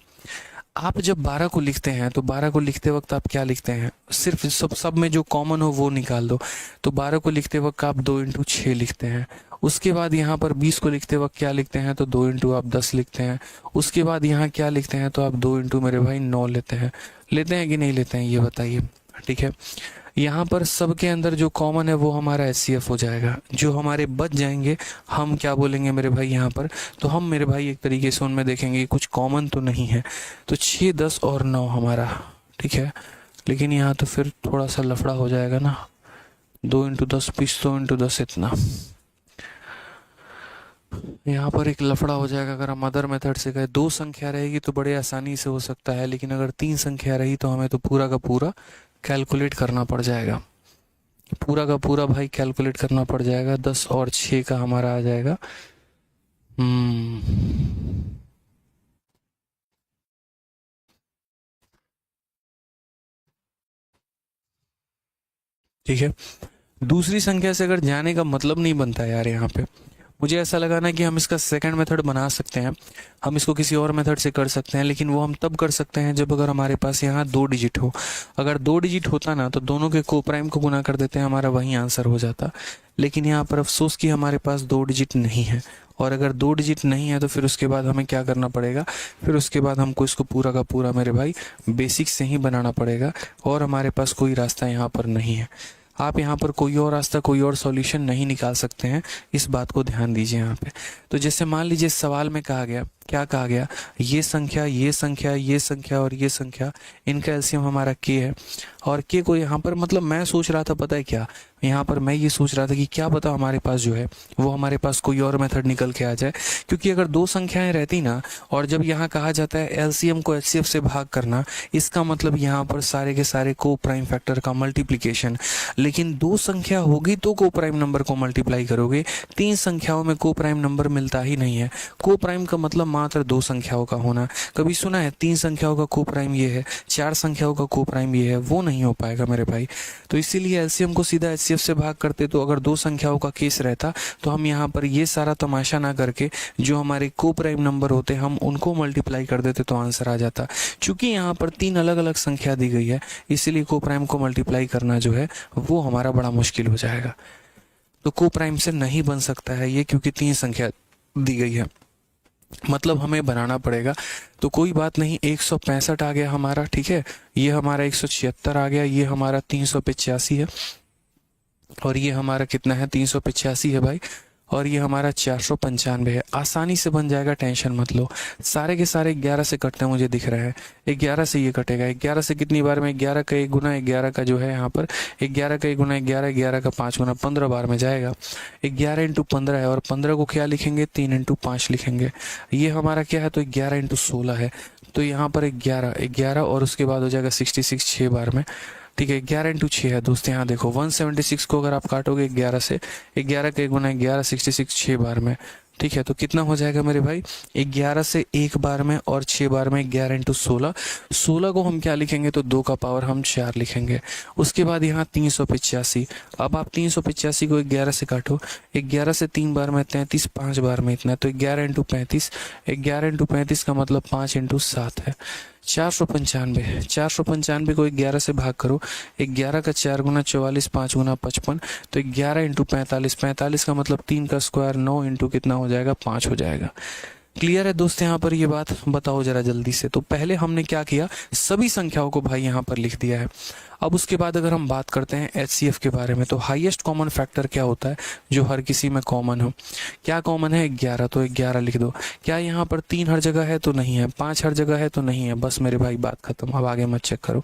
आप जब 12 को लिखते हैं तो 12 को लिखते वक्त आप क्या लिखते हैं, सिर्फ सब में जो कॉमन हो वो निकाल दो। तो 12 को लिखते वक्त आप 2 इंटू 6 लिखते हैं। उसके बाद यहाँ पर 20 को लिखते वक्त क्या लिखते हैं, तो 2 इंटू आप 10 लिखते हैं। उसके बाद यहाँ क्या लिखते हैं, तो आप 2 इंटू मेरे भाई 9 लेते हैं कि नहीं लेते हैं, ये बताइए। ठीक है, यहाँ पर सबके अंदर जो कॉमन है वो हमारा एचसीएफ हो जाएगा। जो हमारे बच जाएंगे हम क्या बोलेंगे मेरे भाई यहाँ पर, तो हम मेरे भाई एक तरीके से उनमें देखेंगे कुछ कॉमन तो नहीं है। तो 6, 10 और 9 हमारा, ठीक है। लेकिन यहाँ तो फिर थोड़ा सा लफड़ा हो जाएगा ना, 2 इंटू 10 20, 2 इंटू 10 इतना, यहाँ पर एक लफड़ा हो जाएगा। अगर हम अदर मेथड से गए, 2 संख्या रहेगी तो बड़े आसानी से हो सकता है, लेकिन अगर 3 संख्या रही तो हमें तो पूरा का पूरा कैलकुलेट करना पड़ जाएगा। पूरा का पूरा भाई कैलकुलेट करना पड़ जाएगा। 10 और 6 का हमारा आ जाएगा ठीक है। दूसरी संख्या से अगर जाने का मतलब नहीं बनता यार, यहाँ पे मुझे ऐसा लगा ना कि हम इसका सेकंड मेथड बना सकते हैं, हम इसको किसी और मेथड से कर सकते हैं, लेकिन वो हम तब कर सकते हैं जब अगर हमारे पास यहाँ 2 डिजिट हो। अगर 2 डिजिट होता ना तो दोनों के को प्राइम को गुना कर देते हैं, हमारा वही आंसर हो जाता। लेकिन यहाँ पर अफसोस कि हमारे पास 2 डिजिट नहीं है, और अगर 2 डिजिट नहीं है तो फिर उसके बाद हमें क्या करना पड़ेगा, फिर उसके बाद हमको इसको पूरा का पूरा मेरे भाई बेसिक से ही बनाना पड़ेगा, और हमारे पास कोई रास्ता यहाँ पर नहीं है। आप यहाँ पर कोई और रास्ता, कोई और सॉल्यूशन नहीं निकाल सकते हैं, इस बात को ध्यान दीजिए यहाँ पे। तो जैसे मान लीजिए सवाल में कहा गया, क्या कहा गया, ये संख्या, ये संख्या, ये संख्या और ये संख्या, इनका एलसीएम हमारा k है। और k को यहाँ पर मतलब मैं सोच रहा था, पता है क्या, यहाँ पर मैं ये सोच रहा था कि क्या पता हमारे पास जो है वो हमारे पास कोई और मेथड निकल के आ जाए। क्योंकि अगर 2 संख्याएं रहती ना, और जब यहाँ कहा जाता है एलसीएम को एचसीएफ से भाग करना, इसका मतलब यहाँ पर सारे के सारे को प्राइम फैक्टर का मल्टीप्लीकेशन। लेकिन 2 संख्या होगी तो को प्राइम नंबर को मल्टीप्लाई करोगे, 3 संख्याओं में को प्राइम नंबर मिलता ही नहीं है। को प्राइम का मतलब मात्र 2 संख्याओं का होना। कभी सुना है 3 संख्याओं का को प्राइम ये है, 4 संख्याओं का को प्राइम ये है, वो नहीं हो पाएगा मेरे भाई। तो इसीलिए एलसीएम को सीधा एचसीएफ से भाग करते, तो अगर 2 संख्याओं का केस रहता तो हम यहाँ पर ये सारा तमाशा ना करके जो हमारे को प्राइम नंबर होते हम उनको मल्टीप्लाई कर देते तो आंसर आ जाता। चूंकि यहाँ पर 3 अलग अलग संख्या दी गई है, इसीलिए को प्राइम को मल्टीप्लाई करना जो है वो हमारा बड़ा मुश्किल हो जाएगा। तो को प्राइम से नहीं बन सकता है ये, क्योंकि 3 संख्या दी गई है, मतलब हमें बनाना पड़ेगा। तो कोई बात नहीं, 165 आ गया हमारा, ठीक है। ये हमारा 176 आ गया, ये हमारा 385 है, और ये हमारा कितना है, 385 है भाई, और ये हमारा 495 है। आसानी से बन जाएगा, टेंशन मत लो। सारे के सारे 11 से कटते मुझे दिख रहे हैं, 11 से ये कटेगा। 11 से कितनी बार में, 11 का 1 गुना 11 का जो है यहाँ पर 11 का 1 गुना 11, 11 का 5 गुना 15 बार में जाएगा। 11 इंटू 15 है, और 15 को क्या लिखेंगे, 3 इंटू 5 लिखेंगे। ये हमारा क्या है, तो 11 इंटू 16 है। तो यहाँ पर 11 और उसके बाद हो जाएगा 66 6 बार में, ठीक है। 11 इंटू 6 है दोस्त, यहाँ देखो 176 को अगर आप काटोगे 11 से, 11 का 1 गुना 11, 66 6 बार में, ठीक है। तो कितना हो जाएगा मेरे भाई, 11 से 1 बार में और 6 बार में 11 इंटू 16। 16 को हम क्या लिखेंगे, तो 2 का पावर हम 4 लिखेंगे। उसके बाद यहाँ 385। अब आप 385 को 11 से काटो, 11 से 3 बार में 33, 5 बार में इतना, तो 11 इंटू 35। 11 इंटू 35 का मतलब 5 इंटू 7 है। 495 को 11 से भाग करो, 11 का 4 गुना 44, 5 गुना 55, तो 11 इंटू 45, 45 का मतलब 3 का स्क्वायर, 9 इंटू कितना हो जाएगा, 5 हो जाएगा। क्लियर है दोस्त यहाँ पर ये बात? बताओ जरा जल्दी से। तो पहले हमने क्या किया, सभी संख्याओं को भाई यहाँ पर लिख दिया है। अब उसके बाद अगर हम बात करते हैं HCF के बारे में, तो हाईएस्ट कॉमन फैक्टर क्या होता है जो हर किसी में कॉमन हो? क्या कॉमन है? 11, तो 11 लिख दो। क्या यहाँ पर 3 हर जगह है? तो नहीं है। 5 हर जगह है? तो नहीं है। बस मेरे भाई बात खत्म, अब आगे मत चेक करो।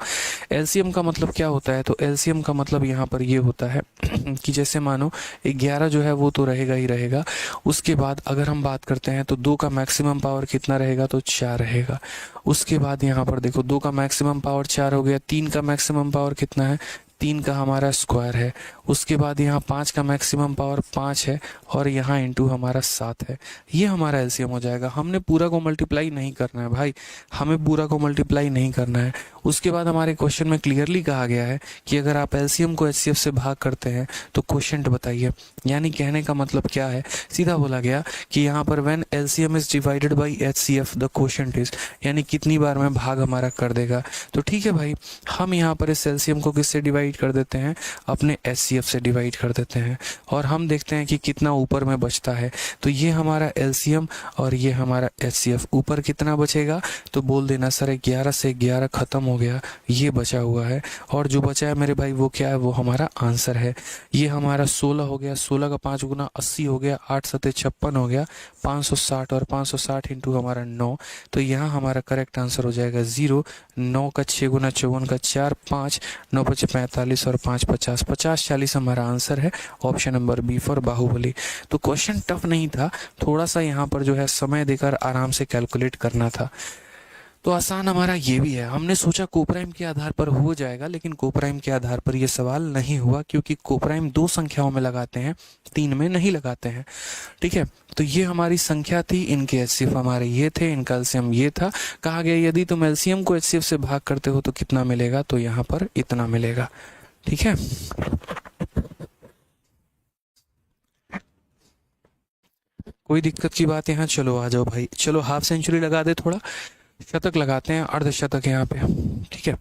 LCM का मतलब क्या होता है? तो LCM का मतलब यहाँ पर ये होता है कि जैसे मानो 11 जो है वो तो रहेगा ही रहेगा, उसके बाद अगर हम बात करते हैं तो 2 का मैक्सिमम पावर कितना रहेगा, तो 4 रहेगा। उसके बाद यहाँ पर देखो 2 का मैक्सिमम पावर 4 हो गया, 3 का मैक्सिमम पावर कितना है, 3 का हमारा स्क्वायर है। उसके बाद यहाँ 5 का मैक्सिमम पावर 5 है और यहाँ इंटू हमारा 7 है। ये हमारा एलसीएम हो जाएगा। हमने पूरा को मल्टीप्लाई नहीं करना है भाई, हमें पूरा को मल्टीप्लाई नहीं करना है। उसके बाद हमारे क्वेश्चन में क्लियरली कहा गया है कि अगर आप एलसीएम को एचसीएफ से भाग करते हैं तो क्वोशिएंट बताइए। यानी कहने का मतलब क्या है, सीधा बोला गया कि यहाँ पर when LCM is divided by HCF the quotient is, यानी कितनी बार में भाग हमारा कर देगा। तो ठीक है भाई, हम यहाँ पर इस एलसीएम को किससे डिवाइड कर देते हैं, अपने एचसीएफ से डिवाइड कर देते हैं, और हम देखते हैं कि कितना ऊपर में बचता है। तो ये हमारा एलसीएम और ये हमारा एचसीएफ, ऊपर कितना बचेगा, तो बोल देना सर 11 से 11 खत्म हो गया, ये बचा हुआ है। और जो बचा है मेरे भाई वो क्या है, वो हमारा आंसर है। ये हमारा 16 हो गया, 16 का 5 गुना 80 हो गया, 8 सते 56 हो गया, 560 और 560 इंटू हमारा 9, तो यहाँ हमारा करेक्ट आंसर हो जाएगा 0। 9 का 6 गुना 54 का 4, 5 9 बचे 45 और 5 50, 50 40 हमारा आंसर है। Option number B for Baahubali. तो क्वेश्चन टफ नहीं था, थोड़ा सा यहाँ पर जो है समय देकर आराम से कैलकुलेट करना था। तो आसान हमारा ये भी है। हमने सोचा कोप्राइम के आधार पर हो जाएगा, लेकिन कोप्राइम के आधार पर ये सवाल नहीं हुआ, क्योंकि कोप्राइम 2 संख्याओं में लगाते हैं, 3 में नहीं लगाते हैं। ठीक है, तो ये हमारी संख्या थी, इनके एचसीएफ हमारे ये थे, इनका एलसीएम ये था। कहा गया यदि तुम एलसीएम को एचसीएफ से भाग करते हो तो कितना मिलेगा, तो यहाँ पर इतना मिलेगा। ठीक है, कोई दिक्कत की बात यहाँ? चलो आ जाओ भाई, चलो हाफ सेंचुरी लगा दे, थोड़ा शतक लगाते हैं, अर्धशतक यहाँ पे। ठीक है,